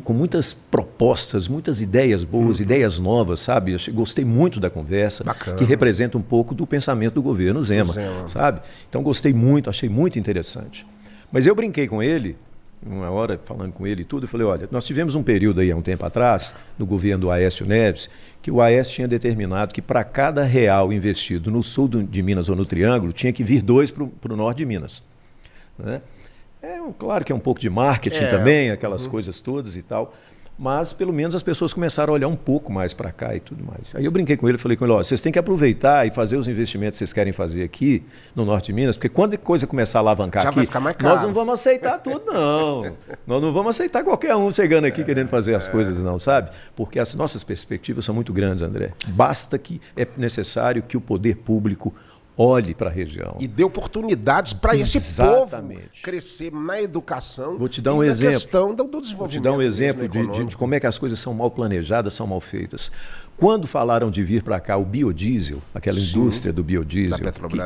Com muitas propostas, muitas ideias boas, ideias novas, sabe? Eu gostei muito da conversa, que representa um pouco do pensamento do governo Zema, sabe? Então gostei muito, achei muito interessante. Mas eu brinquei com ele, uma hora falando com ele e tudo, eu falei, olha, nós tivemos um período aí há um tempo atrás, no governo do Aécio Neves, que o Aécio tinha determinado que para cada real investido no sul de Minas ou no Triângulo, tinha que vir 2 para o norte de Minas, né? Claro que é um pouco de marketing também, aquelas coisas todas e tal, mas pelo menos as pessoas começaram a olhar um pouco mais para cá e tudo mais. Aí eu brinquei com ele, falei com ele, vocês têm que aproveitar e fazer os investimentos que vocês querem fazer aqui no norte de Minas, porque quando a coisa começar a alavancar já aqui, vai ficar mais caro. Nós não vamos aceitar tudo, não. Nós não vamos aceitar qualquer um chegando aqui querendo fazer as coisas, não, sabe? Porque as nossas perspectivas são muito grandes, André. Basta que é necessário que o poder público olhe para a região. E dê oportunidades para esse povo crescer na educação. Vou te dar um exemplo. Na questão do desenvolvimento. Vou te dar um exemplo de como é que as coisas são mal planejadas, são mal feitas. Quando falaram de vir para cá o biodiesel, aquela indústria do biodiesel,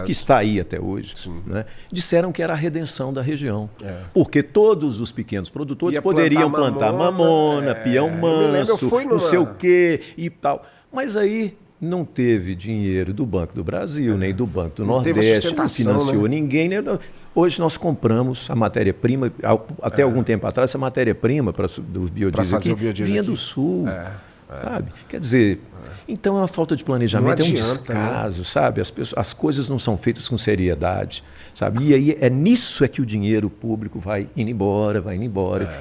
que está aí até hoje, né, disseram que era a redenção da região. Porque todos os pequenos produtores poderiam plantar mamona, peão manso, não sei o quê e tal. Mas aí não teve dinheiro do Banco do Brasil, nem do Banco do Nordeste, não financiou ninguém. Hoje nós compramos a matéria-prima, até algum tempo atrás, essa matéria-prima do biodiesel aqui vinha do Sul. Sabe? Quer dizer, então é uma falta de planejamento, é um descaso, sabe? As coisas não são feitas com seriedade, sabe? E aí é nisso que o dinheiro público vai indo embora,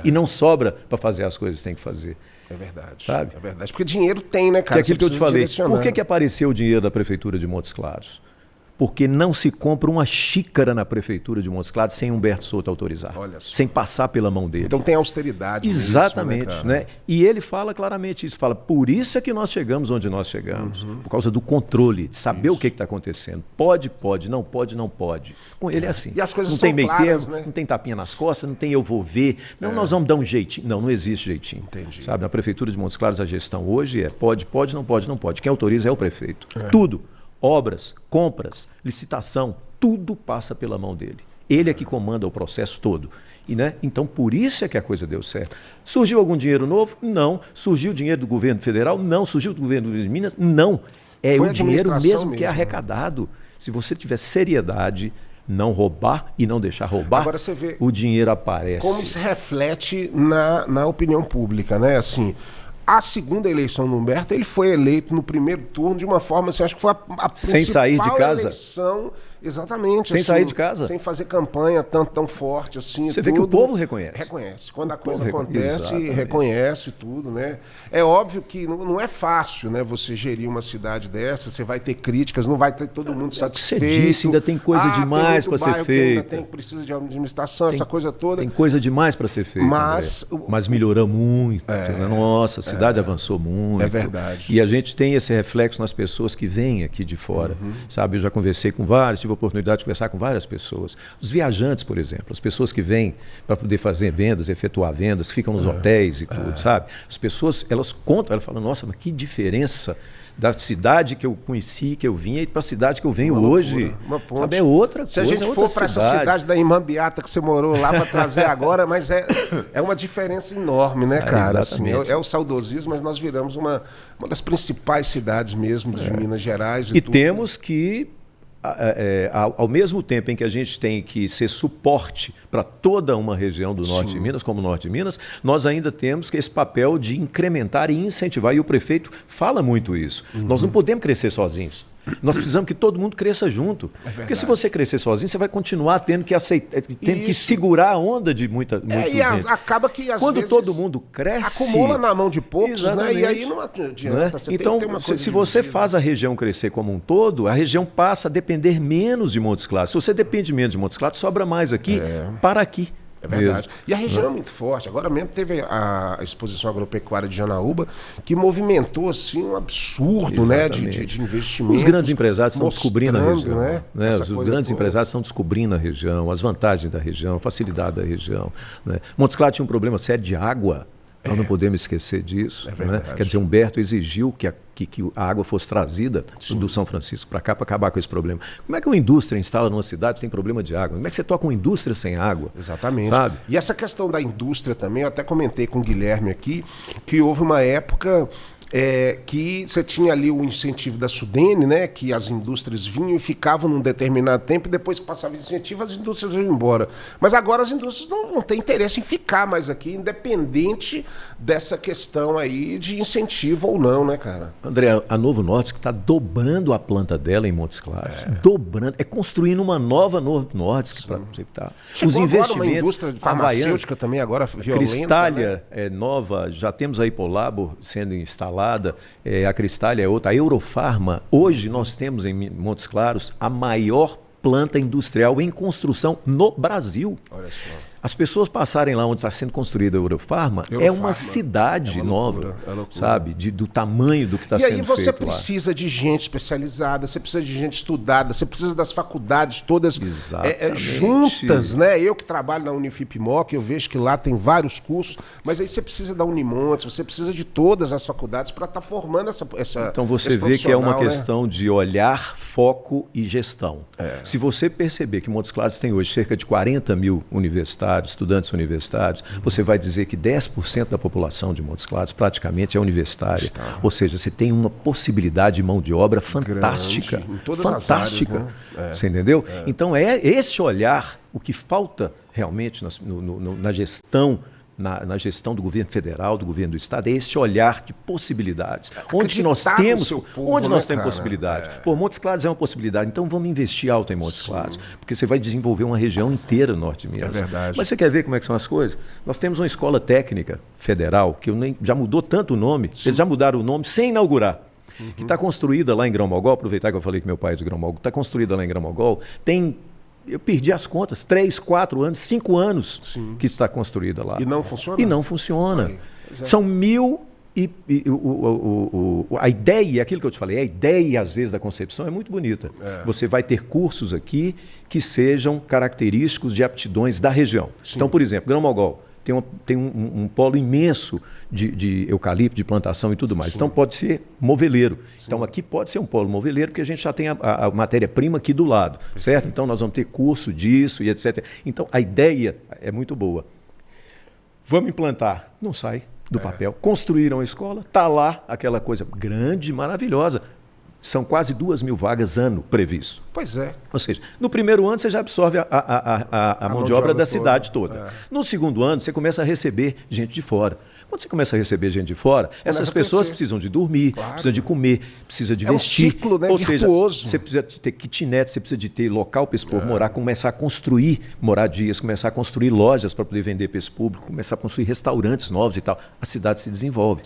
e não sobra para fazer as coisas que tem que fazer. É verdade, sabe? É verdade. Porque dinheiro tem, né, cara? É aquilo que eu te falei. Por que apareceu o dinheiro da Prefeitura de Montes Claros? Porque não se compra uma xícara na Prefeitura de Montes Claros sem Humberto Souto autorizar, sem passar pela mão dele. Então tem austeridade. Exatamente. Nisso, né? E ele fala claramente isso, fala, por isso é que nós chegamos onde nós chegamos, por causa do controle, de saber o que está acontecendo. Pode, não pode, não pode. Com ele é assim. E as coisas não tem meio claras, termo, né? Não tem tapinha nas costas, não tem eu vou ver, não, nós vamos dar um jeitinho. Não existe jeitinho. Entendi. Sabe? Na Prefeitura de Montes Claros a gestão hoje é pode, não pode, não pode. Quem autoriza é o prefeito. Tudo. Obras, compras, licitação, tudo passa pela mão dele. Ele é que comanda o processo todo. E, né? Então, por isso é que a coisa deu certo. Surgiu algum dinheiro novo? Não. Surgiu dinheiro do governo federal? Não. Surgiu do governo de Minas? Não. É o dinheiro mesmo que é arrecadado. Se você tiver seriedade, não roubar e não deixar roubar, agora você vê o dinheiro aparece. Como isso reflete na opinião pública, né? Assim, a segunda eleição do Humberto, ele foi eleito no primeiro turno de uma forma, assim, acho que foi a sem sair de casa, eleição, exatamente, sem assim, sair de casa, sem fazer campanha tão forte assim. Você vê que o povo reconhece. Reconhece. Quando a coisa acontece, reconhece tudo, né? É óbvio que não é fácil, né? Você gerir uma cidade dessa, você vai ter críticas, não vai ter todo mundo satisfeito. Você disse, ainda tem coisa demais para ser feita. Precisa de administração, essa coisa toda. Tem coisa demais para ser feita. Mas melhorou muito. Né? Nossa, a cidade avançou muito. É verdade. E a gente tem esse reflexo nas pessoas que vêm aqui de fora. Sabe, eu já conversei com vários, tive a oportunidade de conversar com várias pessoas. Os viajantes, por exemplo, as pessoas que vêm para poder fazer vendas, efetuar vendas, que ficam nos hotéis e tudo, sabe? As pessoas, elas contam, elas falam, nossa, mas que diferença da cidade que eu conheci, que eu vinha, e para a cidade que eu venho hoje. Sabe, é outra coisa. Se a gente for para essa cidade da Imambiata que você morou lá para trazer agora, mas é uma diferença enorme, né, cara? Assim, é o saudosismo, mas nós viramos uma das principais cidades mesmo de Minas Gerais. E temos que, ao mesmo tempo em que a gente tem que ser suporte para toda uma região do Norte de Minas, como o Norte de Minas, nós ainda temos esse papel de incrementar e incentivar, e o prefeito fala muito isso. Nós não podemos crescer sozinhos. Nós precisamos que todo mundo cresça junto. Porque se você crescer sozinho, você vai continuar tendo que aceitar, tendo que segurar a onda de muita gente. Acaba que às quando vezes todo mundo cresce, acumula na mão de poucos, né? E aí não adianta. Né? Você então, tem que ter uma coisa se você faz a região crescer como um todo, a região passa a depender menos de Montes Claros. Se você depende menos de Montes Claros, sobra mais aqui para aqui. É verdade. E a região é muito forte. Agora mesmo teve a exposição agropecuária de Janaúba, que movimentou assim um absurdo, né, de investimento. Os grandes empresários estão descobrindo a região. Né? Os grandes empresários estão descobrindo a região, as vantagens da região, a facilidade da região. Né? Montes Claros tinha um problema sério de água. Nós não podemos esquecer disso. Né? Quer dizer, Humberto exigiu que a água fosse trazida do São Francisco para cá para acabar com esse problema. Como é que uma indústria instala numa cidade que tem problema de água? Como é que você toca uma indústria sem água? Exatamente. Sabe? E essa questão da indústria também, eu até comentei com o Guilherme aqui, que houve uma época que você tinha ali o incentivo da Sudene, né, que as indústrias vinham e ficavam num determinado tempo, e depois que passava o incentivo, as indústrias iam embora. Mas agora as indústrias não têm interesse em ficar mais aqui, independente dessa questão aí de incentivo ou não, né, cara? André, a Novo Norte está dobrando a planta dela em Montes Claros. Dobrando. Construindo uma nova Novo Norte para aceitar. Os investimentos. Uma indústria farmacêutica também agora violenta. Cristália né? é nova, já temos a Hipolabor sendo instalada. A Cristália é outra, a Eurofarma. Hoje nós temos em Montes Claros a maior planta industrial em construção no Brasil. Olha só. As pessoas passarem lá onde está sendo construída a Eurofarma, é uma cidade nova, sabe? Do tamanho do que está sendo feito lá. E aí você precisa de gente especializada, você precisa de gente estudada, você precisa das faculdades todas juntas, né? Eu que trabalho na Unifip-Moca, eu vejo que lá tem vários cursos, mas aí você precisa da Unimontes, você precisa de todas as faculdades para estar formando essa Então você vê que é uma questão de olhar, foco e gestão. Se você perceber que Montes Claros tem hoje cerca de 40 mil universitários, estudantes universitários, você vai dizer que 10% da população de Montes Claros praticamente é universitária. Ou seja, você tem uma possibilidade de mão de obra fantástica. Grande, em todas fantástica. As áreas, né? Você entendeu? Então é esse olhar, o que falta realmente na gestão, na gestão do governo federal, do governo do estado, é esse olhar de possibilidades. Onde nós temos possibilidade. Pô, Montes Claros é uma possibilidade, então vamos investir alto em Montes Claros, porque você vai desenvolver uma região inteira no norte de Minas. É verdade. Mas você quer ver como é que são as coisas? Nós temos uma escola técnica federal, que já mudou tanto o nome, eles já mudaram o nome sem inaugurar. Que está construída lá em Grão-Mogol, aproveitar que eu falei que meu pai é de Grão-Mogol, está construída lá em Grão-Mogol, eu perdi as contas, 3, 4 anos, 5 anos que está construída lá. E não funciona? E não funciona. São 1.000 a ideia, aquilo que eu te falei, a ideia às vezes da concepção é muito bonita. Você vai ter cursos aqui que sejam característicos de aptidões da região. Então, por exemplo, Grão-Mogol tem um polo imenso de eucalipto, de plantação e tudo mais. Então pode ser moveleiro. Então aqui pode ser um polo moveleiro, porque a gente já tem a matéria-prima aqui do lado, certo? Então nós vamos ter curso disso e etc. Então a ideia é muito boa. Vamos implantar. Não sai do papel. Construíram a escola, está lá aquela coisa grande, maravilhosa. São quase 2.000 vagas ano previsto. Pois é. Ou seja, no primeiro ano você já absorve a mão de obra da cidade toda. No segundo ano você começa a receber gente de fora. Quando você começa a receber gente de fora, essas pessoas precisam de dormir, precisam de comer, precisam de vestir. Um ciclo, né? Ou virtuoso. seja, você precisa ter kitnet, você precisa de ter local para esse povo morar, começar a construir moradias, começar a construir lojas para poder vender para esse público, começar a construir restaurantes novos e tal. A cidade se desenvolve.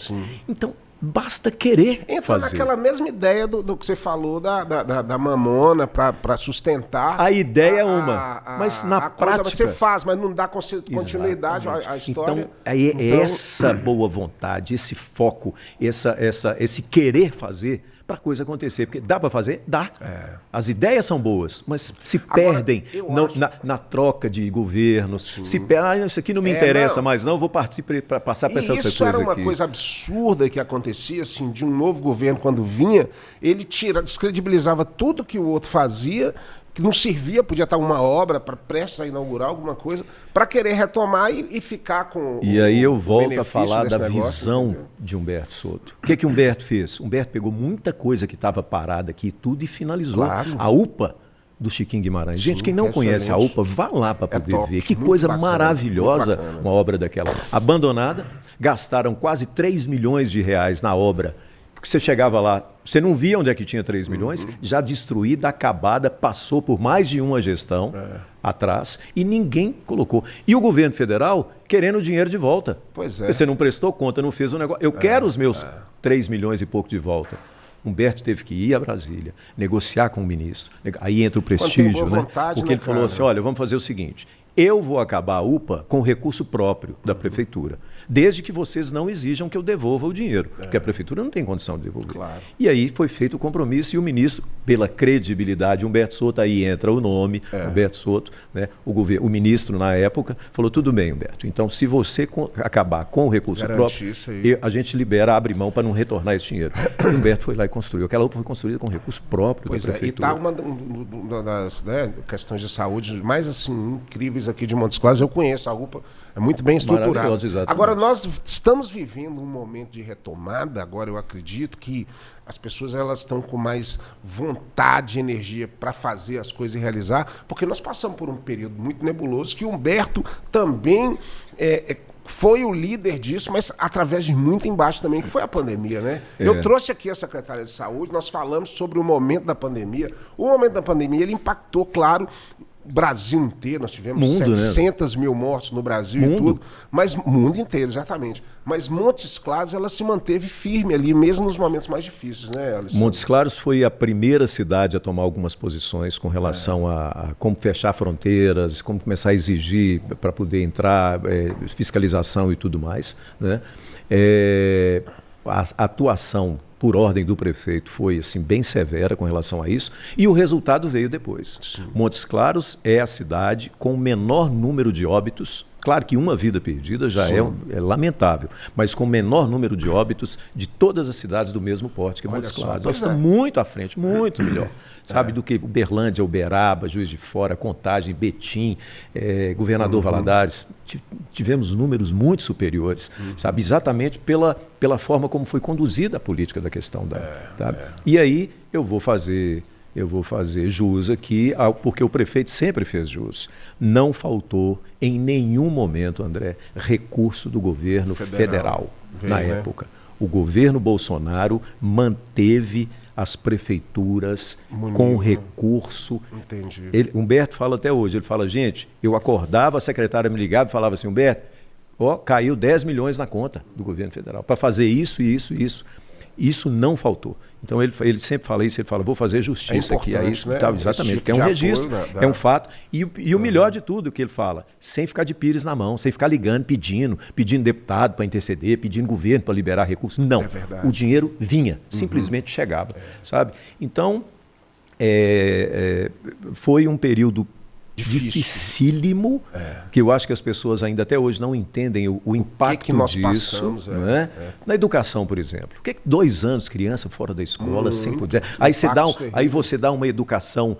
Então, basta querer fazer. Naquela mesma ideia do que você falou da mamona para sustentar. A ideia é uma, mas na prática... Você faz, mas não dá continuidade à história. Então, essa boa vontade, esse foco, esse querer fazer para a coisa acontecer. Porque dá para fazer? Dá. As ideias são boas, mas se perdem na troca de governos. Isso aqui não me interessa mais não, vou partir para passar para essa outra coisa. Isso era uma coisa absurda que acontecia, assim, de um novo governo, quando vinha, ele descredibilizava tudo que o outro fazia, que não servia, podia estar uma obra para prestes a inaugurar alguma coisa, para querer retomar e ficar com aí eu volto a falar da visão de Humberto Soto. O que Humberto fez? Humberto pegou muita coisa que estava parada aqui tudo e finalizou. A UPA do Chiquinho Guimarães. Gente, quem não conhece a UPA, vá lá para poder ver. Que coisa maravilhosa uma obra daquela. Abandonada, gastaram quase 3 milhões de reais na obra. Você chegava lá, você não via onde é que tinha 3 milhões, já destruída, acabada, passou por mais de uma gestão atrás e ninguém colocou. E o governo federal querendo o dinheiro de volta. Pois é. Porque você não prestou conta, não fez o negócio. Eu quero os meus 3 milhões e pouco de volta. Humberto teve que ir a Brasília, negociar com o ministro. Aí entra o prestígio, né? Porque ele falou assim, olha, vamos fazer o seguinte, eu vou acabar a UPA com recurso próprio da prefeitura, desde que vocês não exijam que eu devolva o dinheiro, porque a prefeitura não tem condição de devolver. E aí foi feito o compromisso e o ministro, pela credibilidade, Humberto Soto, aí entra o nome, Humberto Soto, né? O ministro na época falou, tudo bem, Humberto, então se você acabar com o recurso próprio, a gente libera, abre mão para não retornar esse dinheiro. E o Humberto foi lá e construiu. Aquela UPA foi construída com recurso próprio da prefeitura. E está uma das questões de saúde mais assim, incríveis aqui de Montes Claros. Eu conheço a UPA, é muito bem estruturada. Agora, nós estamos vivendo um momento de retomada. Agora eu acredito que as pessoas elas estão com mais vontade e energia para fazer as coisas e realizar, porque nós passamos por um período muito nebuloso que o Humberto também foi o líder disso, mas através de muito embaixo também, que foi a pandemia, né? Eu trouxe aqui a secretária de saúde, nós falamos sobre o momento da pandemia. O momento da pandemia, ele impactou, claro, Brasil inteiro, nós tivemos Mundo, 700 mil mortos no Brasil e tudo, mas mundo inteiro, exatamente. Mas Montes Claros, ela se manteve firme ali, mesmo nos momentos mais difíceis, né, Alessandro? Montes Claros foi a primeira cidade a tomar algumas posições com relação a como fechar fronteiras, como começar a exigir para poder entrar, fiscalização e tudo mais, né? A atuação por ordem do prefeito foi assim bem severa com relação a isso, e o resultado veio depois. Sim. Montes Claros é a cidade com o menor número de óbitos. Claro que uma vida perdida já é lamentável, mas com o menor número de óbitos de todas as cidades do mesmo porte que Montes Claros. Nós estamos muito à frente, muito melhor, sabe, do que Uberlândia, Uberaba, Juiz de Fora, Contagem, Betim, Governador Valadares. Tivemos números muito superiores, sabe, exatamente pela forma como foi conduzida a política da questão sabe? E aí eu vou fazer jus aqui, porque o prefeito sempre fez jus. Não faltou em nenhum momento, André, recurso do governo federal na época. O governo Bolsonaro manteve as prefeituras com recurso. Entendi. Humberto fala até hoje, ele fala, gente, eu acordava, a secretária me ligava e falava assim, Humberto, caiu 10 milhões na conta do governo federal para fazer isso e isso e isso. Isso não faltou. Então ele sempre fala isso, ele fala, vou fazer justiça aqui. É isso, né? Exatamente, porque é um registro, é um fato. E o melhor de tudo que ele fala, sem ficar de pires na mão, sem ficar ligando, pedindo deputado para interceder, pedindo governo para liberar recursos. Não, o dinheiro vinha, simplesmente chegava, sabe? Então, foi um período dificílimo, que eu acho que as pessoas ainda até hoje não entendem o impacto que nós disso. Passamos, né? Na educação, por exemplo. Por que 2 anos, criança fora da escola, sem poder... Aí você dá uma educação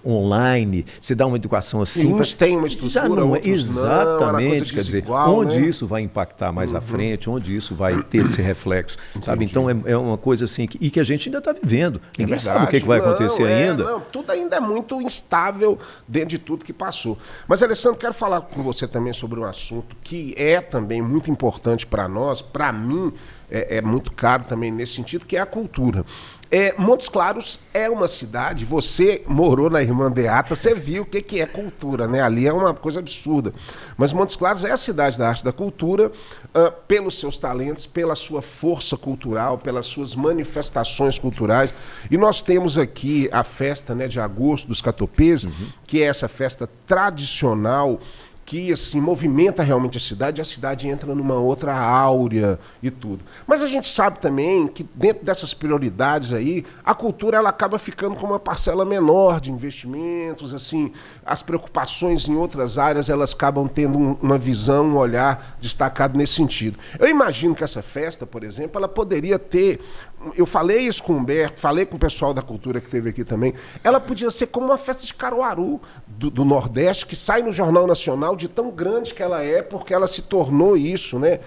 online, você dá uma educação assim... Uns têm uma estrutura, já não é, outros exatamente, não, quer dizer, desigual, onde né? isso vai impactar mais à frente, onde isso vai ter esse reflexo, sabe? Então é uma coisa assim, que a gente ainda está vivendo. Ninguém sabe o que vai acontecer ainda. Não, tudo ainda é muito instável dentro de tudo que passou. Mas, Alessandro, quero falar com você também sobre um assunto que é também muito importante para nós, para mim é muito caro também nesse sentido, que é a cultura. Montes Claros é uma cidade, você morou na Irmã Beata, você viu o que é cultura, né? Ali é uma coisa absurda. Mas Montes Claros é a cidade da arte e da cultura, pelos seus talentos, pela sua força cultural, pelas suas manifestações culturais. E nós temos aqui a festa, né, de agosto dos Catopeses, que é essa festa tradicional que assim, movimenta realmente a cidade entra numa outra áurea e tudo. Mas a gente sabe também que dentro dessas prioridades aí, a cultura ela acaba ficando com uma parcela menor de investimentos, assim, as preocupações em outras áreas elas acabam tendo uma visão, um olhar destacado nesse sentido. Eu imagino que essa festa, por exemplo, ela poderia ter, eu falei isso com o Humberto, falei com o pessoal da cultura que esteve aqui também, ela podia ser como uma festa de Caruaru do Nordeste, que sai no Jornal Nacional de tão grande que ela é, porque ela se tornou isso, né?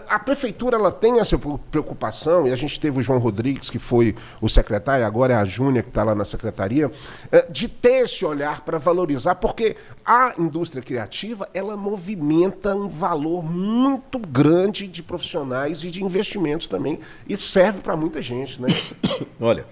A prefeitura ela tem essa preocupação, e a gente teve o João Rodrigues, que foi o secretário, agora é a Júnia que está lá na secretaria, de ter esse olhar para valorizar, porque a indústria criativa, ela movimenta um valor muito grande de profissionais e de investimentos também, e serve para muita gente, né? Olha,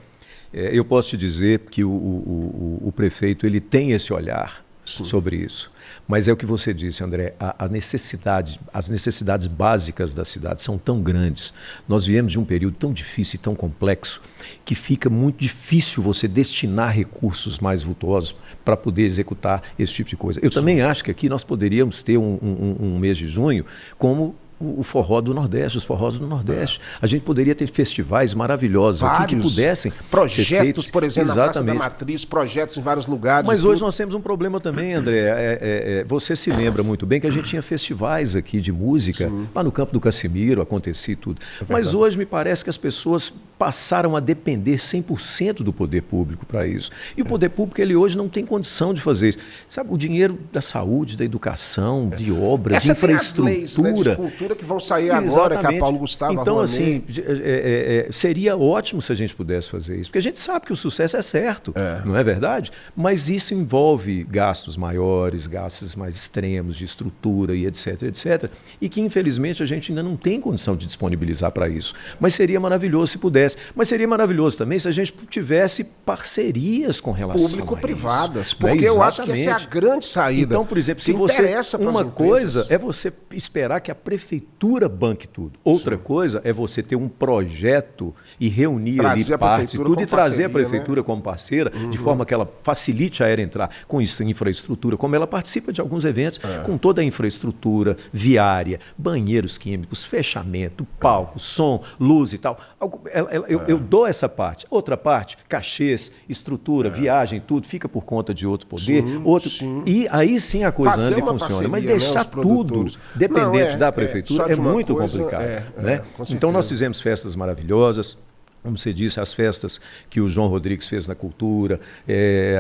eu posso te dizer que o prefeito ele tem esse olhar sobre isso. Mas é o que você disse, André, as necessidades básicas da cidade são tão grandes. Nós viemos de um período tão difícil e tão complexo que fica muito difícil você destinar recursos mais vultosos para poder executar esse tipo de coisa. Eu também acho que aqui nós poderíamos ter um mês de junho como o forró do Nordeste, os forrós do Nordeste. A gente poderia ter festivais maravilhosos aqui que pudessem projetos, ser feitos, por exemplo, exatamente, na Praça da Matriz, projetos em vários lugares. Mas hoje nós temos um problema também, André. Você se lembra muito bem que a gente tinha festivais aqui de música, lá no Campo do Casimiro, acontecia tudo. Mas hoje me parece que as pessoas passaram a depender 100% do poder público para isso. E o poder público, ele hoje não tem condição de fazer isso. Sabe, o dinheiro da saúde, da educação, de obras, de infraestrutura, leis, né, de cultura cultura que vão sair agora, que a Paulo Gustavo Então, Rouanet. assim, seria ótimo se a gente pudesse fazer isso, porque a gente sabe que o sucesso é certo, não é verdade? Mas isso envolve gastos maiores, gastos mais extremos de estrutura e etc, etc, e que infelizmente a gente ainda não tem condição de disponibilizar para isso. Mas seria maravilhoso se pudesse. Mas seria maravilhoso também se a gente tivesse parcerias com relação público-privadas, a isso. porque eu acho que essa é a grande saída. Então, por exemplo, se você uma coisa é você esperar que a prefeitura banque tudo. Outra coisa é você ter um projeto e reunir ali partes e tudo e trazer a prefeitura como parceira, de forma que ela facilite a Aérea entrar com isso, infraestrutura, como ela participa de alguns eventos, com toda a infraestrutura viária, banheiros químicos, fechamento, palco, som, luz e tal. Eu dou essa parte. Outra parte, cachês, estrutura, viagem, tudo, fica por conta de outro poder. E aí sim a coisa anda e funciona. Mas deixar tudo dependente da prefeitura é muito complicado. Né? Então nós fizemos festas maravilhosas. Como você disse, as festas que o João Rodrigues fez na cultura,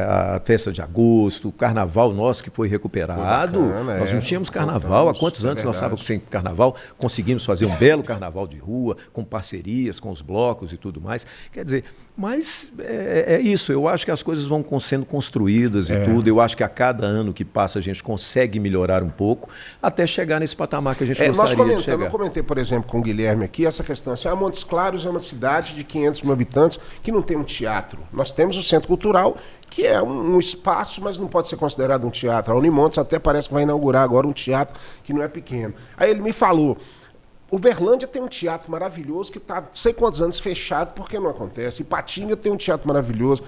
a festa de agosto, o carnaval nosso que foi recuperado. Nós não tínhamos carnaval. Há quantos anos nós estávamos sem carnaval? Conseguimos fazer um belo carnaval de rua, com parcerias, com os blocos e tudo mais. Quer dizer, mas é isso. Eu acho que as coisas vão sendo construídas e tudo. Eu acho que a cada ano que passa a gente consegue melhorar um pouco até chegar nesse patamar que a gente gostaria de chegar. Eu comentei, por exemplo, com o Guilherme aqui, essa questão assim, Montes Claros é uma cidade de 500 mil habitantes que não tem um teatro. Nós temos o Centro Cultural, que é um espaço, mas não pode ser considerado um teatro. A Unimontes até parece que vai inaugurar agora um teatro que não é pequeno. Aí ele me falou, Uberlândia tem um teatro maravilhoso que está não sei quantos anos fechado porque não acontece. Ipatinga tem um teatro maravilhoso.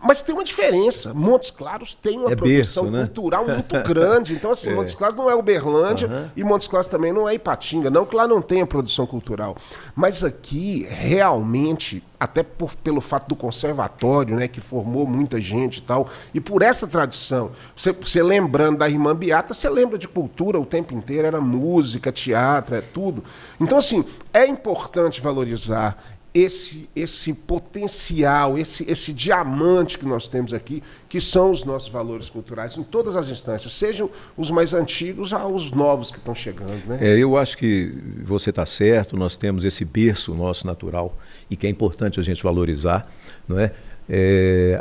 Mas tem uma diferença. Montes Claros tem uma produção cultural muito grande. Então, assim, Montes Claros não é Uberlândia e Montes Claros também não é Ipatinga. Não que lá não tenha produção cultural. Mas aqui, realmente, até pelo fato do conservatório, né, que formou muita gente e tal, e por essa tradição, você lembrando da Irmã Beata, você lembra de cultura o tempo inteiro, era música, teatro, é tudo. Então, assim, é importante valorizar esse potencial, esse diamante que nós temos aqui, que são os nossos valores culturais, em todas as instâncias, sejam os mais antigos aos novos que estão chegando. Né? Eu acho que você está certo, nós temos esse berço nosso natural e que é importante a gente valorizar, não é?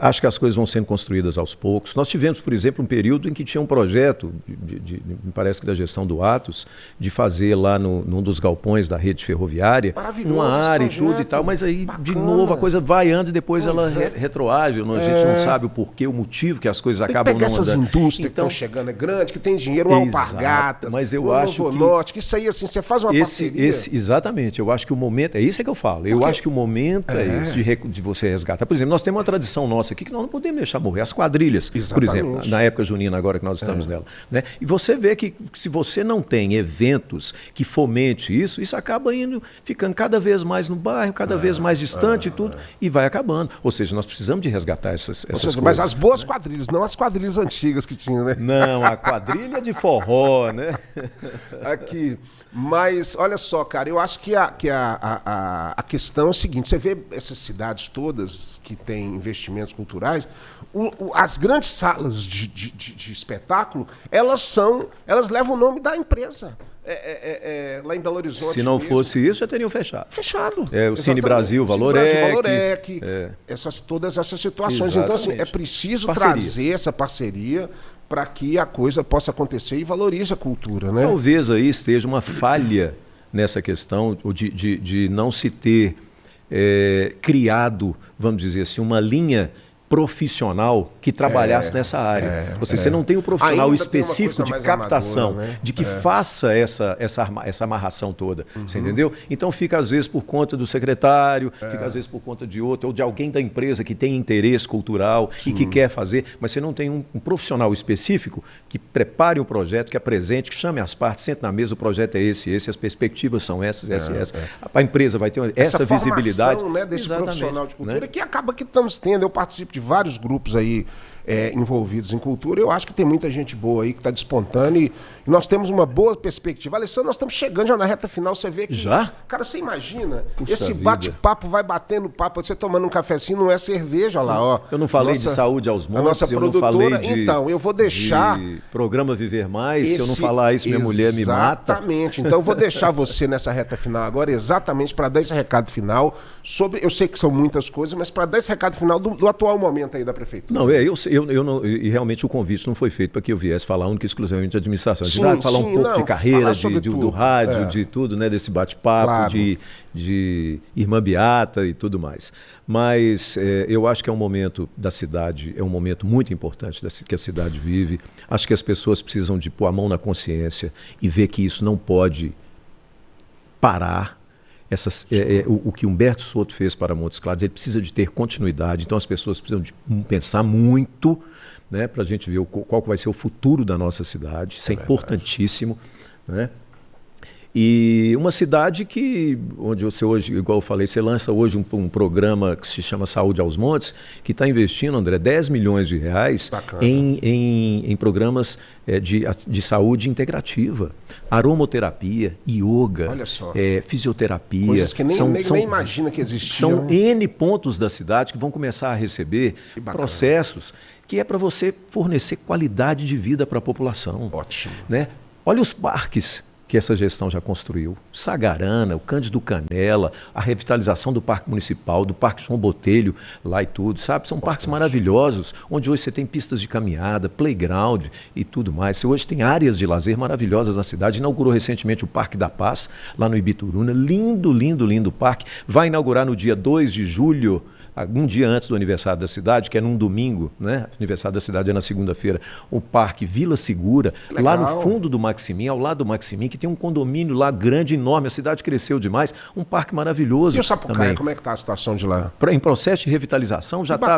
Acho que as coisas vão sendo construídas aos poucos. Nós tivemos, por exemplo, um período em que tinha um projeto, me parece que da gestão do Atos, de fazer lá num dos galpões da rede ferroviária uma área e tudo e tal, mas aí, de novo, a coisa vai anda e depois ela retroage. A gente não sabe o porquê, o motivo que as coisas acabam não andando. Essas indústrias que estão chegando, é grande, que tem dinheiro, uma Alpargatas, mas eu acho Novo Norte, que isso aí, assim, você faz uma parceria. Exatamente, eu acho que o momento, é isso que eu falo, eu acho que o momento é esse, de você resgatar. Por exemplo, nós temos uma tradição nossa aqui que nós não podemos deixar morrer. As quadrilhas, por exemplo, na época junina agora que nós estamos nela. Né? E você vê que se você não tem eventos que fomente isso acaba ficando cada vez mais no bairro, cada vez mais distante e tudo, e vai acabando. Ou seja, nós precisamos de resgatar essas coisas. Mas as boas quadrilhas, não as quadrilhas antigas que tinham, né? Não, a quadrilha de forró, né? Aqui. Mas, olha só, cara, eu acho que a questão é o seguinte, você vê essas cidades todas que têm investimentos culturais, as grandes salas de espetáculo, elas levam o nome da empresa. Lá em Belo Horizonte. Se não fosse isso, já teriam fechado. Fechado. O Cine Brasil, Valorec. Todas essas situações. Exatamente. Então, assim, é preciso trazer essa parceria para que a coisa possa acontecer e valorize a cultura, né? Talvez aí esteja uma falha nessa questão de não se ter criado, vamos dizer assim, uma linha profissional que trabalhasse nessa área. Você não tem um profissional ainda específico de captação, amadora, né? De que faça essa amarração toda, você entendeu? Então fica às vezes por conta do secretário, fica às vezes por conta de outro, ou de alguém da empresa que tem interesse cultural e que quer fazer, mas você não tem um profissional específico que prepare um projeto, que apresente, que chame as partes, sente na mesa, o projeto é esse, as perspectivas são essas. A empresa vai ter essa visibilidade, né, desse profissional de cultura que acaba que estamos tendo. Eu participo de vários grupos aí envolvidos em cultura. Eu acho que tem muita gente boa aí que está despontando e nós temos uma boa perspectiva. Alessandro, nós estamos chegando já na reta final, você vê que... Já? Cara, você imagina, Puxa esse vida. bate-papo vai batendo papo, você tomando um cafezinho, não é cerveja, olha lá, ó. Eu não falei de saúde aos montes, a nossa eu não produtora, falei de... então, eu vou deixar... de programa Viver Mais, se eu não falar isso, minha mulher me mata. Exatamente, então eu vou deixar você nessa reta final agora, exatamente para dar esse recado final sobre, eu sei que são muitas coisas, mas para dar esse recado final do atual momento aí da prefeitura. Não, eu não, e realmente o convite não foi feito para que eu viesse falar única e exclusivamente de administração. A gente vai falar um pouco de carreira, do rádio, de tudo, né, desse bate-papo, Claro. de Irmã Beata e tudo mais. Mas eu acho que é um momento da cidade, é um momento muito importante que a cidade vive. Acho que as pessoas precisam de pôr a mão na consciência e ver que isso não pode parar. O que Humberto Soto fez para Montes Claros, ele precisa de ter continuidade. Então as pessoas precisam de pensar muito, né, para a gente ver qual vai ser o futuro da nossa cidade. Isso é importantíssimo, né? E uma cidade onde você hoje, igual eu falei, você lança hoje um programa que se chama Saúde aos Montes, que está investindo, André, 10 milhões de reais em programas de saúde integrativa. Aromoterapia, yoga, fisioterapia. Coisas que nem imagina que existiam. São N pontos da cidade que vão começar a receber processos que é para você fornecer qualidade de vida para a população. Ótimo. Né? Olha os parques que essa gestão já construiu. Sagarana, o Cândido Canela, a revitalização do Parque Municipal, do Parque João Botelho, lá e tudo, sabe? São parques maravilhosos, onde hoje você tem pistas de caminhada, playground e tudo mais. Você hoje tem áreas de lazer maravilhosas na cidade. Inaugurou recentemente o Parque da Paz, lá no Ibituruna. Lindo, lindo, lindo parque. Vai inaugurar no dia 2 de julho, um dia antes do aniversário da cidade, que é num domingo, né? O aniversário da cidade é na segunda-feira, o Parque Vila Segura, lá no fundo do Maximin, ao lado do Maximin, que tem um condomínio lá grande, enorme, a cidade cresceu demais, um parque maravilhoso. E o Sapucaia, também. como é que está a situação de lá? Em processo de revitalização, já está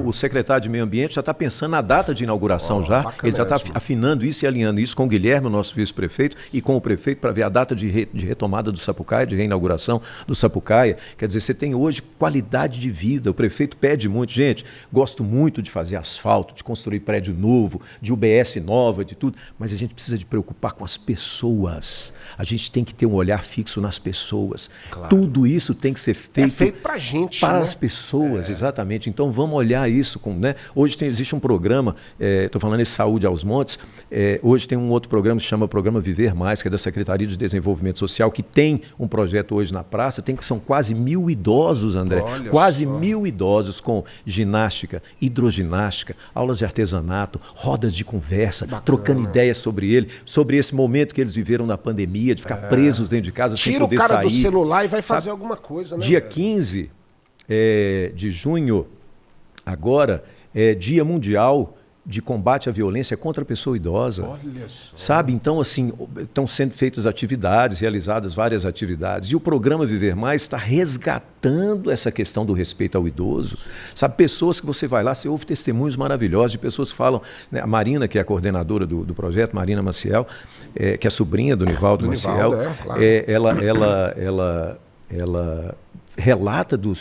o secretário de Meio Ambiente já está pensando na data de inauguração já, ele já está afinando isso e alinhando isso com o Guilherme, o nosso vice-prefeito, e com o prefeito para ver a data de retomada do Sapucaia, de reinauguração do Sapucaia. Quer dizer, você tem hoje qualidade de vida. O prefeito pede muito. Gente, gosto muito de fazer asfalto, de construir prédio novo, de UBS nova, de tudo, mas a gente precisa de preocupar com as pessoas. A gente tem que ter um olhar fixo nas pessoas. Claro. Tudo isso tem que ser feito para a gente, para né? as pessoas, exatamente. Então vamos olhar isso. Né? Hoje existe um programa, estou falando em Saúde aos Montes, hoje tem um outro programa que se chama Programa Viver Mais, que é da Secretaria de Desenvolvimento Social, que tem um projeto hoje na praça, são quase 1.000 idosos, André. Olha quase só. 1.000 idosos com ginástica, hidroginástica, aulas de artesanato, rodas de conversa, trocando ideias sobre esse momento que eles viveram na pandemia, de ficar presos dentro de casa sem poder sair. Tira o cara do celular e vai fazer alguma coisa, né? Dia 15 de junho, agora, é Dia Mundial de Combate à Violência contra a Pessoa Idosa. Olha só. Sabe? Então, assim, estão sendo feitas atividades, realizadas várias atividades. E o programa Viver Mais está resgatando essa questão do respeito ao idoso. Sabe? Pessoas que você vai lá, você ouve testemunhos maravilhosos de pessoas que falam, né? A Marina, que é a coordenadora do projeto, Marina Maciel, que é sobrinha do Nivaldo Maciel, claro. ela relata do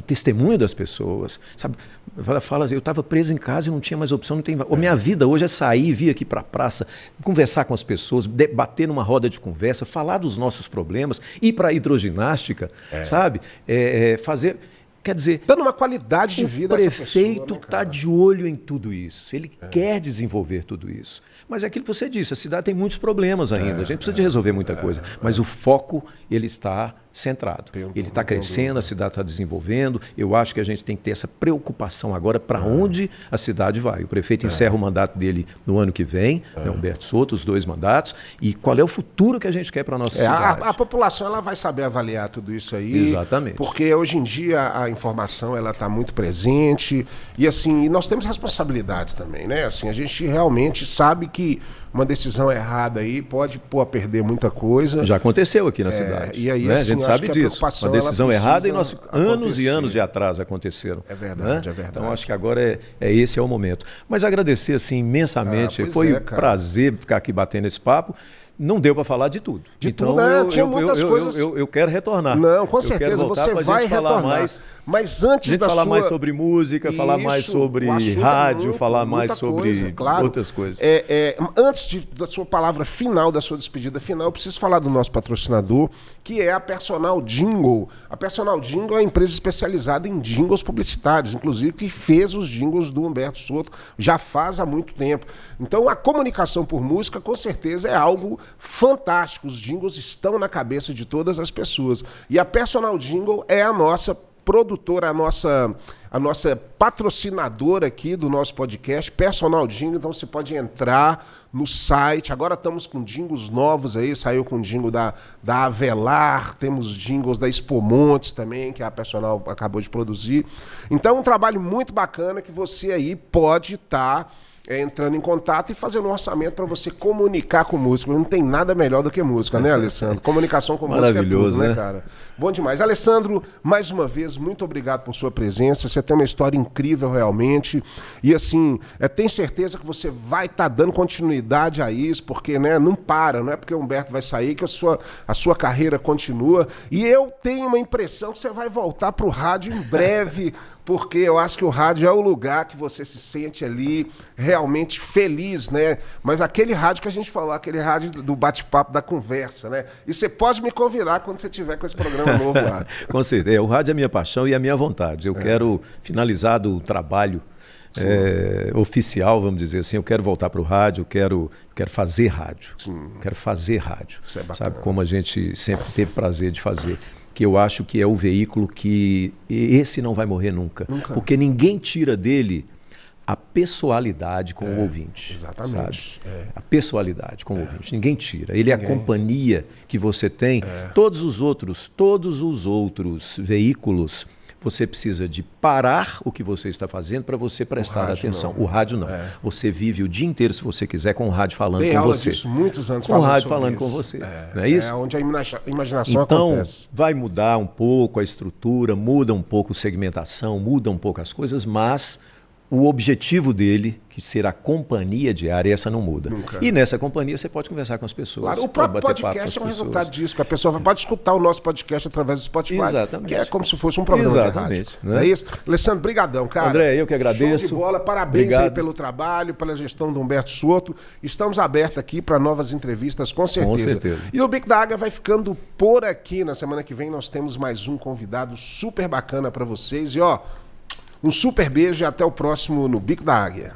testemunho das pessoas, sabe? Fala, eu estava preso em casa e não tinha mais opção, não tem. Minha vida hoje é sair, vir aqui para a praça, conversar com as pessoas, bater numa roda de conversa, falar dos nossos problemas, ir para a hidroginástica, sabe? Fazer. Quer dizer, dando uma qualidade de vida. O prefeito está de olho em tudo isso. Ele quer desenvolver tudo isso. Mas é aquilo que você disse, a cidade tem muitos problemas ainda. A gente precisa de resolver muita coisa. Mas o foco, ele está centrado. Ele está crescendo, a cidade está desenvolvendo. Eu acho que a gente tem que ter essa preocupação agora para onde a cidade vai. O prefeito encerra o mandato dele no ano que vem, né, Humberto Soto, os 2 mandatos. E qual é o futuro que a gente quer para a nossa cidade? A população ela vai saber avaliar tudo isso aí. Exatamente. Porque hoje em dia a informação ela está muito presente. E assim, nós temos responsabilidades também, né? Assim, a gente realmente sabe que uma decisão errada aí pode pôr a perder muita coisa. Já aconteceu aqui na cidade. E aí, né? assim, a gente sabe disso. Uma decisão errada e anos e anos de atraso aconteceram. É verdade, né? é verdade. Então acho que agora esse é o momento. Mas agradecer assim imensamente. Foi um prazer ficar aqui batendo esse papo. não deu para falar de tudo. De então, tudo, tinha muitas coisas. Eu quero retornar. Não, com certeza, você vai retornar. Mas antes da falar mais sobre música, falar mais sobre rádio, falar mais sobre outras coisas. Antes da sua palavra final, da sua despedida final, eu preciso falar do nosso patrocinador, que é a Personal Jingle. A Personal Jingle é uma empresa especializada em jingles publicitários, inclusive que fez os jingles do Humberto Soto já faz há muito tempo. Então a comunicação por música com certeza é algo fantástico. Os jingles estão na cabeça de todas as pessoas. E a Personal Jingle é a nossa produtora, a nossa patrocinadora aqui do nosso podcast, Personal Jingle. Então você pode entrar no site. Agora estamos com jingles novos aí, saiu com jingle da Avelar, temos jingles da Expomontes também, que a Personal acabou de produzir. Então é um trabalho muito bacana que você aí pode estar entrando em contato e fazendo um orçamento para você comunicar com música. Não tem nada melhor do que música, né, Alessandro? Comunicação com música é tudo, né, cara? Bom demais. Alessandro, mais uma vez, muito obrigado por sua presença. Você tem uma história incrível, realmente. E, assim, tenho certeza que você vai estar dando continuidade a isso, porque, né, não para. Não é porque o Humberto vai sair que a sua carreira continua. E eu tenho uma impressão que você vai voltar para o rádio em breve, porque eu acho que o rádio é o lugar que você se sente ali realmente feliz, né? Mas aquele rádio que a gente falou, aquele rádio do bate-papo, da conversa, né? E você pode me convidar quando você tiver com esse programa novo lá. Com certeza. O rádio é a minha paixão e a minha vontade. Eu quero, finalizado o trabalho oficial, vamos dizer assim, eu quero voltar para o rádio, quero fazer rádio. Sim. Quero fazer rádio. Isso é bacana. Sabe, como a gente sempre teve prazer de fazer. Que eu acho que é o veículo que esse não vai morrer nunca. Porque ninguém tira dele a pessoalidade com o ouvinte. Exatamente. A pessoalidade com o ouvinte. Ninguém tira. Ele é a companhia que você tem. Todos os outros veículos, você precisa de parar o que você está fazendo para você prestar atenção. O rádio não. Você vive o dia inteiro, se você quiser, com o rádio falando com você. Disso, muitos anos com o rádio falando com você. Não é isso? É onde a imaginação acontece. Então, vai mudar um pouco a estrutura, muda um pouco a segmentação, muda um pouco as coisas, mas o objetivo dele, que será a companhia diária, essa não muda. Nunca. E nessa companhia você pode conversar com as pessoas. Claro, o próprio podcast é um resultado disso, que a pessoa pode escutar o nosso podcast através do Spotify. Exatamente. Que é como se fosse um programa de rádio. Né? Não é isso? Alessandro, brigadão, cara. André, eu que agradeço. Show de bola, parabéns aí pelo trabalho, pela gestão do Humberto Soto. Estamos abertos aqui para novas entrevistas, com certeza. Com certeza. E o Bico da Águia vai ficando por aqui. Na semana que vem nós temos mais um convidado super bacana para vocês. E um super beijo e até o próximo no Bico da Águia.